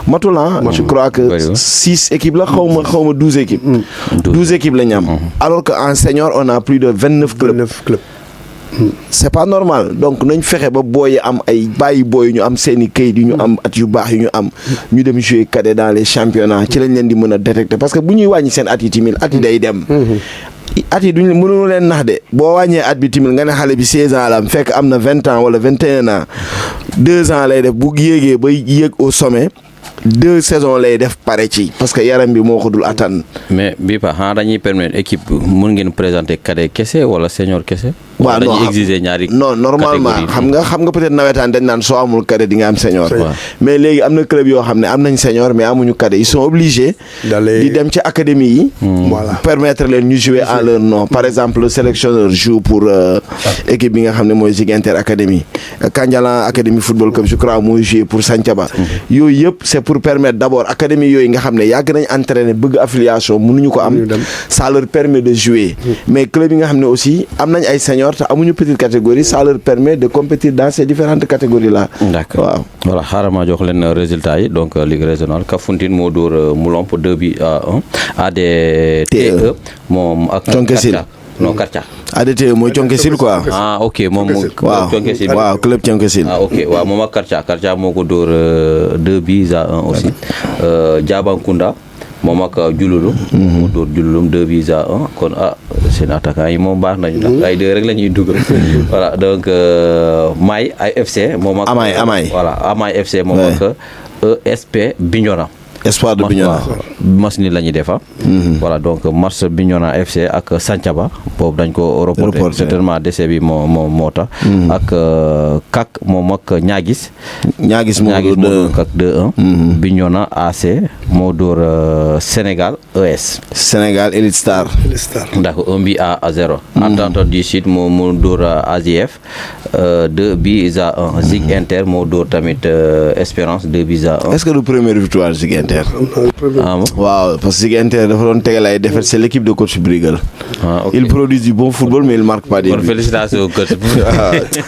matulan je crois que 6 équipes la xaw ma 12 équipes 12 équipes lañ am alors que en senior on a plus de 29 clubs c'est pas normal donc nañ fexe ba booy yi am ay bàyyi booy ñu am seen i kayit yu ñu am at yu baax yu ñu am ñu dem jouer cadet dans les championnats ci lañ leen di mën a détecter parce que bu ñuy wàññi seen at yi timit at yi day dem at yi duñ mënuñu leen nax de boo wàññee at bi timit nga ne xale bi 16 ans la am fekk am na 20 ans wala 21 ans 2 ans lay def bu yéegee ba yéeg au sommet 2 saisons lay def pare ci parce que yaram bi moo ko dul attan. mais bii pa xanaa dañuy permettre équipe mun ngeen présenter cadet kese wala senior kese. waaw dañuy exiger ñaari. non normalement xam nga peut-être nawetaan dañ naan soo amul cadet di nga am senior. mais léegi am na club yoo xam ne am nañ senior mais amuñu cadet ils sont obligés. di dem ci académie yi. voilà permettre leen ñu jouer en leur nom par exemple le sélectionneur joue pour équipe bi nga xam ne mooy Ziguinchor Académie Kandialang Académie football club je crois mooy jouer pour Santhiaba. yooyu yëpp c'est pour permettre d'abord académie yooyu nga xam ne yàgg nañ entraîner bëgg affiliation mënuñu ko am. ça leur permet de jouer. mais club yi nga xam ne aussi am nañ ay senior te amuñu petite catégorie ça leur permet de compétir dans ces différentes catégories là. d'accord waaw. voilà xaaral ma jox leen résultats yi donc ligue régionale Kafountine moo dóor Moulomp 2-1 ADTE moom ak. Thionkesil non Kartia. ADTE mooy Thionkesil quoi. ah ok moom waaw Thionkesil waaw club Thionkesil. ah ok waaw moom ak Kartia moo ko dóor 2-1 aussi Diabankunda moom ak Diouloulou moo dóor Diouloulou 2-1 kon seen attaquant yi moom baax nañu ndax ay 2 rek la ñuy dugal voilà donc May FC moom ak Amay voilà Amay FC moom ak ESP Bignona Espoir de Bignona match ni la ñuy defa voilà donc match Bignona FC ak Santhiaba boobu dañ ko reporté certainement décès bi moo tax ak CAC moom ak Niaguis moo dóor CAC 2-1 Bignona AC moo dóor Sénégal ES Sénégal Elite Star ndax 1-0 Entente du Sud moo dóor AJF 2-1 Zig Inter moo dóor tamit Espérance 2-1 est-ce que le premier victoire Zig Inter waaw parce que Ziguinchor dafa doon tegal ay défaite c'est l'équipe de coach Brigal. Okay. Ils produisent du bon football mais ils marquent pas des buts. Félicitations coach.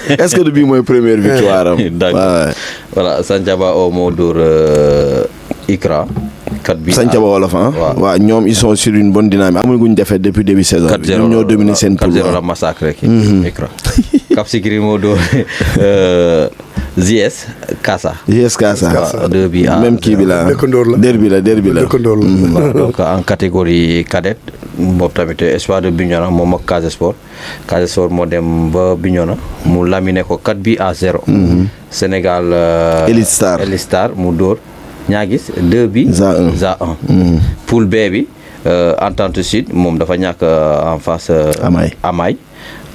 Est-ce que depuis mooy première victoire am. D'accord. Voilà Santhiaba moo dóor ICRA 4-1 Santhiaba Wolof waaw ñoom ils sont sur une bonne dynamique amuñu défaite depuis début saison bi ñoom ñoo dominer seen poule 4-0 la massacre ki ICRA Cap Skirring moo dóor JS Casa 2-1 même kii bi la derby la donc en catégorie cadette boobu tamit Espoir de Bignona moom ak Casa Sport moo dem ba Bignona mu laminé ko 4-0 Sénégal Elite Star mu dóor Niaguis 2-1 poule B bi Entente Sud moom dafa ñàkk en face Amay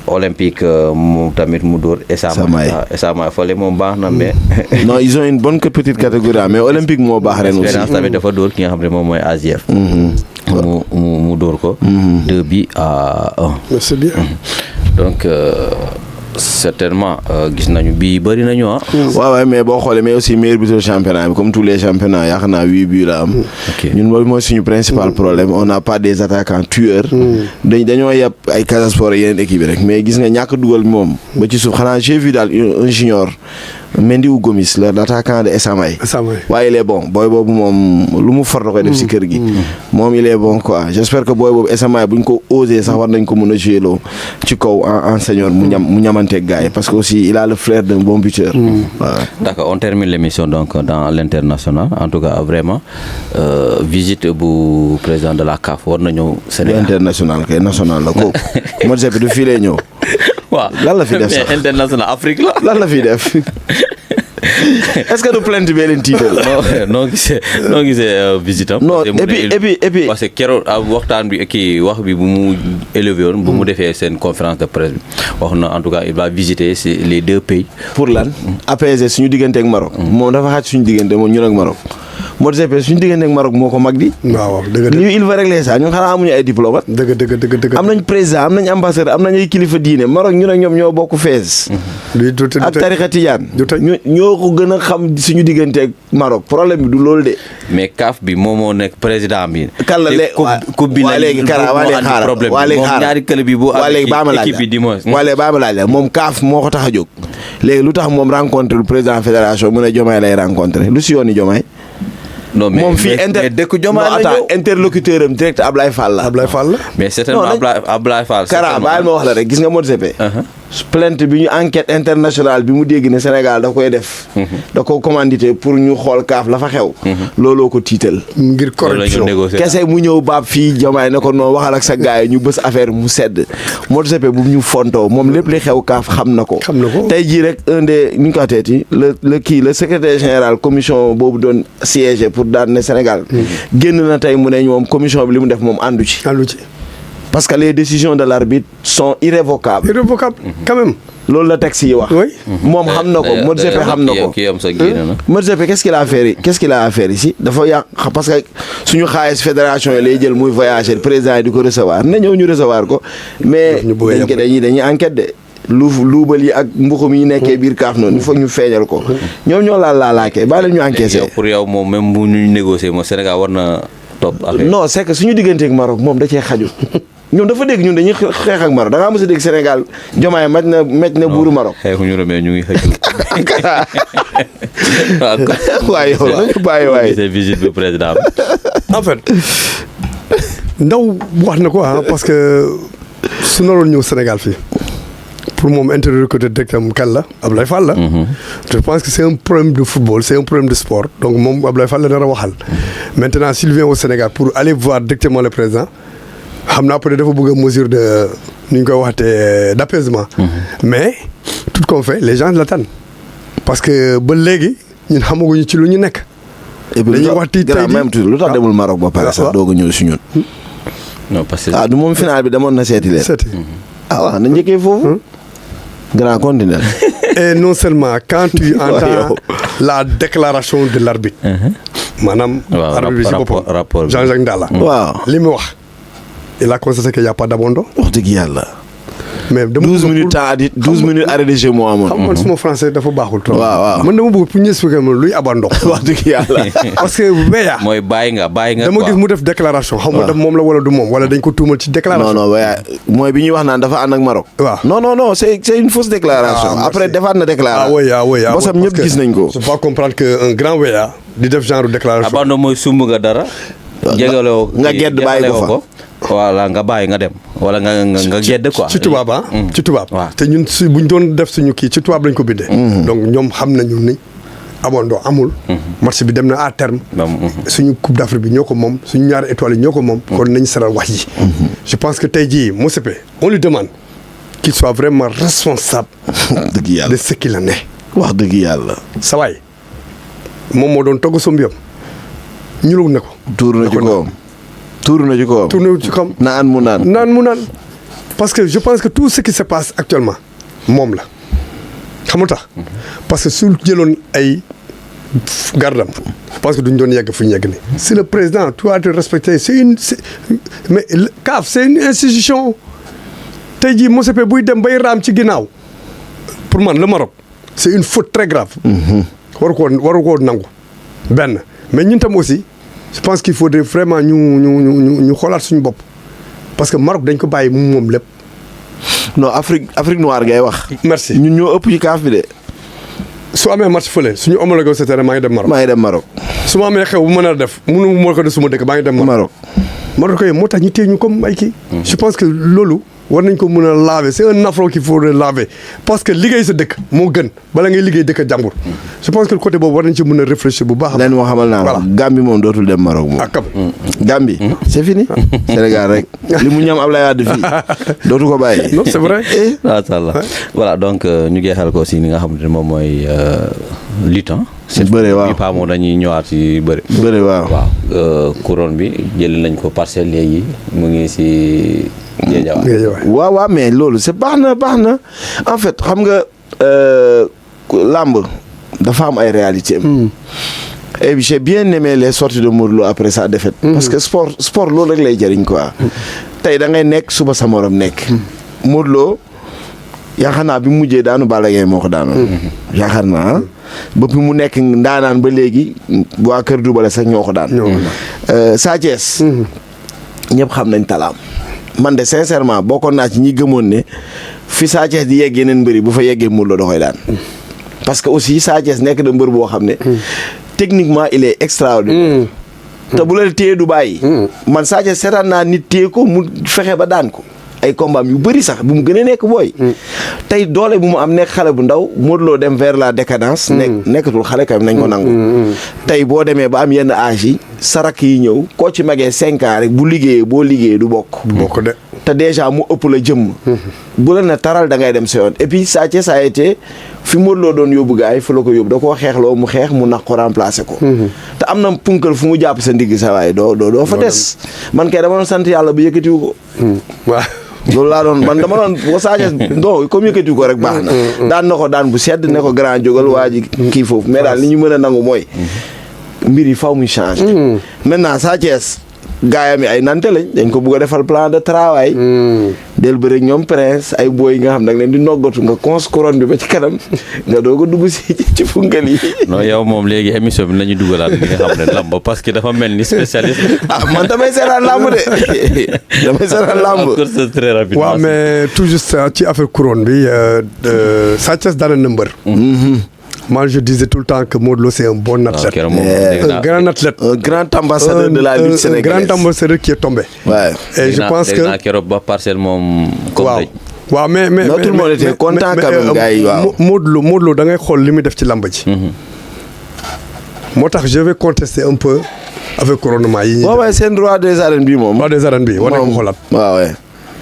Olympique moom tamit mu dóor Esama fële moom baax na mais. non ils ont une bonne petite catégorie mais Olympique moo baax ren aussi. Espérance tamit dafa dóor ki nga xam ne moom mooy AJF. mu dóor ko. 2-1. c'est bien. donc. certainement gis nañu bii bëri nañu waaw mais boo xoolee mais aussi meilleur buteur championnat bi comme tous les championnats yaakaar naa 8 buts la am. ñun loolu mooy suñu principal problème on n'a pas des attaquants tueurs. dañoo yeb ay Casa Sport yeneen équipe rek mais gis nga ñàkk dugal moom. ba ci suuf xanaa j'ai vu daal un junior. Mendy ou Gomis l'attaquant de Essamay. waaye il est bon booy boobu moom lu mu fort da koy def si kër gi. moom il est bon quoi j'espère que booy boobu Essamay buñ ko osé sax war nañ ko mën a jouer loo ci kaw en senior mu ñamanteeg gars yi parce que aussi il a le flair d'un bon buteur. D'accord, on termine l'émission donc dans l'international en tout cas vraiment visite bu président de la CAF war na ñëw Sénégal. international kay national la kooku. Motsepe du fii lay ñëw. waaw lan la fi def sax international Afrique la. lan la fi def est-ce que du plainte bee leen tiital. noo gisee visite am. non et puis parce que keroog waxtaan bi kii wax bi bu mu élevé woon bu mu defee seen conférence de presse bi wax na en tout cas il va visiter les 2 pays. pour lan apaiser suñu diggante ak Maroc. moom dafa xaaj suñu diggante moom ñun ak Maroc. Motsepe suñu diggante ak Maroc moo ko mag di. waaw dëgg li il va régler ça ñun xanaa amuñu ay diplomate. dëgg. am nañ président am nañ ambassadeur am nañ ay kilifa diine Maroc ñun ak ñoom ñoo bokk fees. ak tarixa tijaan. ñoo ko gën a xam suñu diggante ak Maroc problème bi du loolu de. mais CAF bi moom moo nekk président bi. kan la coupe bi waa léegi kara waa léegi xaaral waa léegi xaaral ñaari club bi bu amee équipe bi dimanche. waa léegi baa ma laaj la moom CAF moo ko tax a jóg. léegi lu tax moom rencontre le président fédération mu ne Diomaye lay rencontré lu si yooni Diomaye. non mais moom fii dëkk Diomaye la ñëw interlocuteur am direct Ablaye Fall la. Ablaye Fall la. mais certainement Ablaye Fall. Kara baal ma wax la rek gis nga Motsepe. plainte bi ñu enquête internationale bi mu dégg ne Sénégal da koy def. da ko commandité pour ñu xool kaaf la fa xew. looloo ko tiital. ngir corruption kese mu ñëw baab fii Diomaye ne ko noonu waxal ak sa gars yi ñu bës affaire mu sedd Motsepe bu ñu fontoo moom lépp li xew kaaf xam na ko. tey jii rek un des ni ñu ko waxeeti le secrétaire général commission boobu doon siégé pour daan ne Sénégal. génn na tey mu ne moom commission bi li mu def moom àndu ci. Parce que les décisions de l'arbitre sont irrévocables. Irrévocables, quand même. loolu la texte yi wax. Oui. moom xam na ko Motsepe xam na ko. Motsepe qu'est-ce qu'il a à faire ici dafa yàq parce que suñu xaalis fédération yi lay jël muy voyager président yi di ko recevoir na ñëw ñu recevoir ko. mais dañuy enquête de. luubal yi ak mbuxum yi nekkee biir kaaf noonu il faut ñu feeñal ko. ñoom ñoo laalaakee bàyyi la ñu encaissé. pour yow moom même bu ñu négocier moom Sénégal war na topp affaire. non c'est que suñu digganteeg Maroc moom da cee xaju. ñoom dafa dégg ñun dañuy xeex ak Maroc da ngaa mos a dégg Sénégal Diomaye mej na buuru Maroc. xeexuñu remee ñu ngi xëccu. waaye yow nañ ko bàyyi waaye. c'est visite du président bi. en fait Ndaw wax na ko parce que su naroon ñëw Sénégal fii pour moom interlocuteur directeur kan la Abdoulaye Fall la. je pense que c'est un problème de football c'est un problème de sport donc moom Abdoulaye Fall la nar a waxal. maintenant s'il vient au Sénégal pour aller voir directement le président. xam naa peut-être dafa bëgg a mesure de ni ñu koy waxatee d'apaisement. mais tout ce qu'on fait les gens l'attendent parce que ba léegi ñun xamaguñu ci lu ñu nekk. dañuy wax tey jii même lu tax demul Maroc ba pare sax doog a ñëw si ñun. non parce que du moom final bi demoon na seeti leen. waaw na njëkkee foofu. grand continent. et non seulement quand tu entends la déclaration de l'arbitre. maanaam. arbitre bi si boppam Jean-Jacques Ndala. waaw li mu wax. il a constaté qu'il y a pas d'abandon. wax dëgg yàlla. mais 12 minutes arrêt de jeu moo amoon. xam nga suma français dafa baaxul trop. waaw man dama bëgg pour ñu expliquer ma luy abandon. wax dëgg yàlla. parce que weya. mooy bàyyi nga dama gis mu def déclaration. xam nga moom la wala du moom wala dañ ko tuumal ci déclaration. non weya mooy bi ñuy wax naan dafa ànd ak Maroc. waaw non c'est une fausse déclaration. après defaat na déclaration. oui. bosam ñëpp gis nañ ko. je peux pas comprendre que un grand weya di def genre déclaration. abandon mooy sumb nga dara. jégaloo nga gedd bàyyi ko fa. voilà nga bàyyi nga dem wala nga gedd quoi. ci tubaab ci tubaab. waaw te ñun buñ doon def suñu kii ci tubaab lañ ko bindee. donc ñoom xam nañu ni abandon amul. match bi dem na à terme. suñu coupe d'Afrique bi ñoo ko moom suñu ñaari étoiles yi ñoo ko moom. kon nañ saral wax ji. je pense que tey jii Motsepe on lui demande qu'il soit vraiment responsable. dëgg yàlla de ce qu'il en est. wax dëgg yàlla. sa waay moom moo doon togg sombi yam ñulug ne ko. tuur na ci kawam. naan mu naan. parce que je pense que tout ce qui se passe actuellement moom la xam nga tax parce que su jëloon ay gardam parce que duñ doon yegg fu ñu yegg ni si le président tu dois te respecter mais CAF c'est une institution tey jii Motsepe buy dem bay raam ci ginnaaw pour man le Maroc c'est une faute très grave. waru koo nangu benn mais ñun tam aussi. je pense qu'il faudrait vraiment ñu xoolaat suñu bopp parce que Maroc dañ ko bàyyi moom lépp. non Afrique noire ngay wax. merci ñun ñoo ëpp ci CAF bi de. su amee match fële suñu homologué sa terrain maa ngi dem Maroc. su ma amee xew bu mën a def mënu moo ko def suma dëkk maa ngi dem Maroc. Maroc yooyu moo tax ñu téye ñu comme ay kii. je pense que loolu war nañ ko mën a laver c'est un affront qu'il faut laver parce que liggéey sa dëkk moo gën bala ngay liggéey dëkk jàmbur. je pense que côté boobu war nañ ci mën a réfléchir bu baax. leen moo xamal naa la Gambie moom dootul dem Maroc moom. ak kam Gambie c'est fini. Sénégal rek li mu ñam Ablaye Wade fii dootu ko bàyyi. non c'est vrai. macha allah voilà donc ñu jeexal ko aussi ni nga xamante ne moom mooy lutte. bëre waaw bii moom dañuy ñëwaat ci bëre. bëre waaw couronne bi jël nañ ko parcelle léegi mu ngi ci. waaw mais loolu c'est baax na en fait xam nga làmb dafa am ay réalités et j'ai bien aimé les sorties de Modou Lo après sa défaite. parce que sport loolu rek lay jëriñ quoi. tey da ngay nekk suba sa morom nekk. Modou Lo yaakaar naa bi mu mujjee daanu Balla Gaye moo ko daanoon. yaakaar naa ba mu nekk ndaanaan ba léegi waa Kër Dubale sax ñoo ko daan. Sa Thiès. ñëpp xam nañ talaam. man de sincèrement bokkoon naa ci ñi gëmoon ne fi Sa Thiès di yegg yeneen mbëri bu fa yeggee Modou Lo da koy daan. parce que aussi Sa Thiès nekk na mbër boo xam ne. techniquement il est extraordinaire. te bu la téye du bàyyi. man Sa Thiès seetaan naa nit téye ko mu fexe ba daan ko. ay combat yu bëri sax bu mu gën a nekk booy. tey doole bu mu am nekk xale bu ndaw Modou Lo dem vers la décadence. nekkatul xale kam nañ ko nangu. tey boo demee ba am yenn âge yi sarak yi ñëw koo ci magee 5 ans rek bu liggéeyee boo liggéeyee du bokk. de. te déjà mu ëpp la jëmm. bu la ne taral da ngay dem sa yoon et puis Sa Thiès a été fi Modou Lo doon yóbbu gars yi fa la ko yóbbu da koo xeexloo mu xeex mu nax ko remplacer ko. te am na punkal fu mu jàpp sa ndigg sa waaye doo fa des. man kay dama doon sant yàlla bu yëkkatiwu ko. waaw. loolu laa doon man dama doon boo Sa Thiès non comme yëkkatiwu ko rek baax na. daan na ko daan bu sedd ne ko grand jógal waa ji kii foofu mais daal li ñu mën a nangu mooy. mbir yi faw muy changer. maintenant Sa Thiès gaayam yi ay nante lañ dañ ko bugg a defal plan de travail. del bëri ñoom prince ay booy nga xam nag leen di noggatu nga cons couronne bi ba ci kanam nga doog a dugg si ci funkal yi. non yow moom léegi émission bi nañu dugalaat li nga xam ne lamb parce que dafa mel ni spécialiste. man damay seetaan lamb de damay seetaan lamb. c'est très rapide. waaw mais tout juste ci affaire couronne bi Sa Thiès daan na mbër. Moi, je disais tout le temps que Modou Lo, c'est un bon athlète. Un grand athlète. Un grand ambassadeur de la lutte sénégalaise. Un grand ambassadeur qui est tombé. Ouais. Et je pense que... waaw mais tout le monde était content quand même gars yi waaw. Modou Lo da ngay xool li muy def ci làmb ji. moo tax je vais contester un peu avec couronnement yi. waaw waaye seen roi des arènes bi moom. roi des arènes bi war nañ ko xoolaat. waaw waay.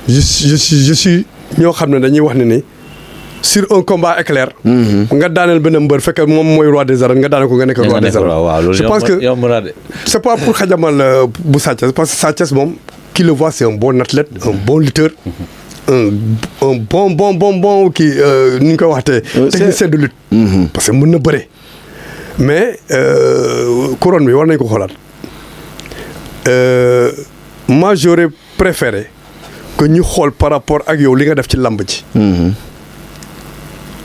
je suis ñoo xam ne dañuy wax ne ni. sur un combat éclair. nga daaneel benn mbër fekk moom mooy roi des arènes nga daaneel ko nga nekk roi des arènes. je pense que c'est pas pour xajamal bu Sa Thiès parce que Sa Thiès moom qui le voit c'est un bon athlète un bon lutteur. un bon kii ni ñu koy waxtee technicien de lutte. parce que mën na bëre. mais couronne bi war nañ ko xoolaat. moi j'aurais préféré que ñu xool par rapport ak yow li nga def ci làmb ji.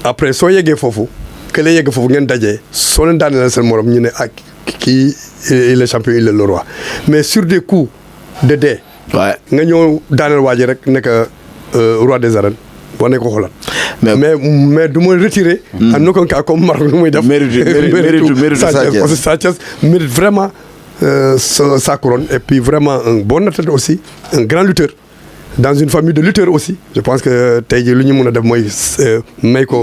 après soo yeggee foofu que la yegg foofu ngeen dajee soo leen daaneel seen morom ñu ne ak kii il est champion il est le roi mais sur des coups de dee. waaye nga ñëw daaneel waa ji rek nekk roi des arènes war nañ ko xoolaat. mais du ma retirer. en aucun cas comme Maroc nu muy def. mérite Sa Thiès parce que Sa Thiès mérite vraiment sa couronne et puis vraiment un bon athlète aussi un grand lutteur. dans une famille de lutteurs aussi je pense que tey jii lu ñu mën a def mooy may ko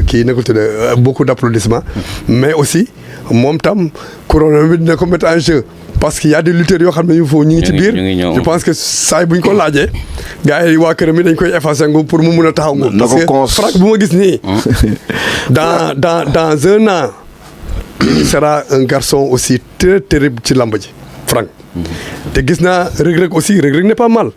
kii na ko tuddee beaucoup d'applaudissements mais aussi moom tam couronne bi dina ko mettre en jeu parce que y a des lutteurs yoo xam ne ñu ngi ci biir je pense que saa bu ñu ko laajee gars yi waa këram yi dañ koy effacer ngu pour mu mun a taxaw ngu parce que Franc bu ma gis nii dans un an il sera un garçon aussi très terrible ci lamb ji Franc te gis naa Reug Reug aussi Reug Reug n'est pas mal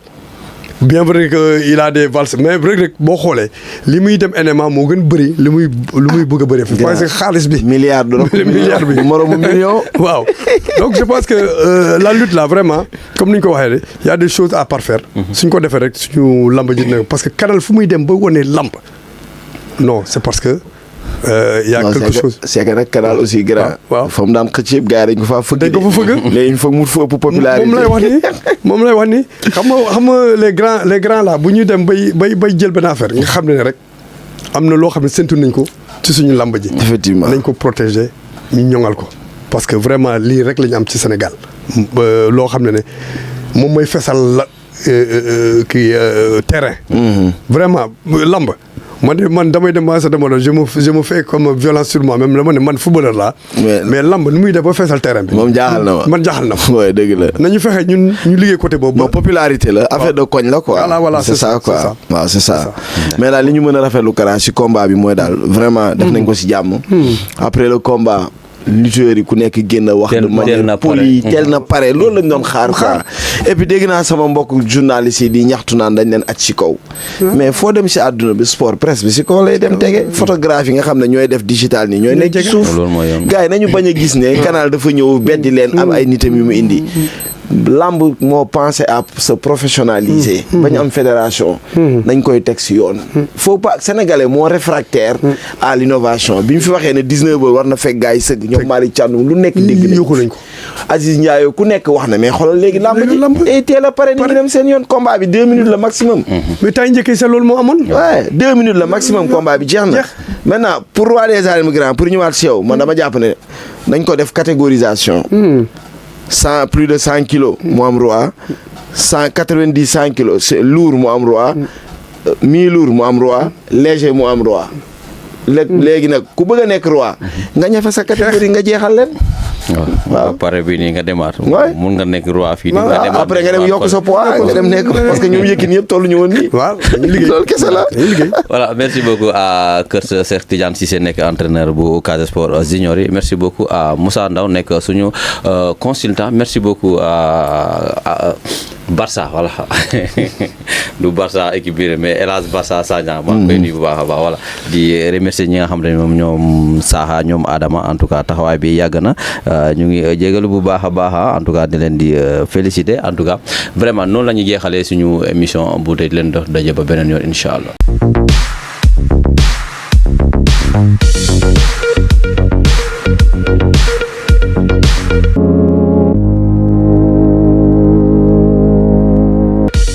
bien vrai que il a des valses mais Reug Reug boo xoolee li muy dem MMA moo gën bëri li muy bëgg a bëri. parce que xaalis bi. milliard bi moromu million. waaw donc je pense que la lutte là vraiment comme ni ñu ko waxee de y a des choses à parfaire. suñ ko defee rek suñu lamb ji ne parce que kanal fu muy dem ba wane lamb non c'est parce que. y a quelque chose c'est que nag canal aussi grand. waaw fa mu daan xëcc yëpp gars yi dañ ko faa fëgg. dañ ko fa fëgg léegi il faut mu ëpp popularité. moom lay wax ni xam nga les grands là bu ñuy dem bay jël benn affaire nga xam ne rek am na loo xam ne séntu nañ ko ci suñu lamb ji. effectivement nañ ko protéger ñu ñoŋal ko parce que vraiment lii rek la ñu am ci Sénégal. loo xam ne moom mooy fesal la kii terrain. vraiment lamb. man damay dem ba sa demoon je me fais comme violence sur moi même dama ne man footballeur laa. mais lamb nu muy def ba feesal terrain bi. moom jaaxal na ma man jaaxal na ma. waaw dëgg la. nañu fexe ñu liggéey côté boobu. bon popularité la affaire de koñ la quoi. voilà c'est ça quoi waaw c'est ça. mais daal li ñu mën a rafetlu Kara si combat bi mooy daal vraiment. def nañ ko si jàmm. après le combat. lutteurs yi ku nekk génn wax de manière poli teel na pare loolu lañ doon xaar quoi et puis dégg naa sama mbokk journalistes yi di ñaxtu naan dañ leen aj ci kaw mais foo dem si àdduna bi sport presse bi si kaw lay dem tege photographe yi nga xam ne ñooy def digital nii ñooy nekk ci suuf gars yi nañu bañ a gis ne canal dafa ñëw beddi leen am ay nitam yu mu indi lamb moo pensé à se professionnaliser bañ am fédération nañ koy teg si yoon faut pas sénégalais moo réfractaire à l'innovation bi ñu fi waxee ne 19 heures war na fekk gars yi sëgg ñoom Malick Thiandoum lu nekk dégg nañ ko Aziz Ndiaye ku nekk wax na mais xoolal léegi lamb ji teel a pare ni ñu dem seen yoon combat bi 2 minutes la maximum mais tay njëkkee sa loolu moo amoon ouais 2 minutes la maximum combat bi jeex na maintenant pour roi des arènes grand pour ñëwaat si yow man dama jàpp ne nañ ko def catégorisation plus de 100 kilos mu am roi 100 kilos c'est lourd mu am roi mi-lourd mu am roi léger mu am roi léegi nag ku bëgg a nekk roi nga ñafe sa catégorie nga jeexal leen. waaw pare bi nii nga demaat. mun nga nekk roi fii. nga demaat après nga dem yokk sa poids nga dem nekk parce que ñoom Yékini yëpp tollu ñu woon nii. waaw liggéey loolu kese la. voilà merci beaucoup à Kër Cheikh Tidiane Cissé nekk entraîneur bu Casa Sport junior yi merci beaucoup à Moussa Ndaw nekk suñu consultant merci beaucoup à Barça voilà du Barça équipe bi mais El Hadj Barça Sagna maa ngi koy nuyu bu baax a baax voilà di remercier ñi nga xam ne moom ñoom Saha ñoom Adama en tout cas taxawaay bi yàgg na ñu ngi jégalu bu baax a baax en tout cas di leen di féliciter en tout cas vraiment noonu la ñuy jeexalee suñu émission bu tey leen dox daje ba beneen yoon incha allah.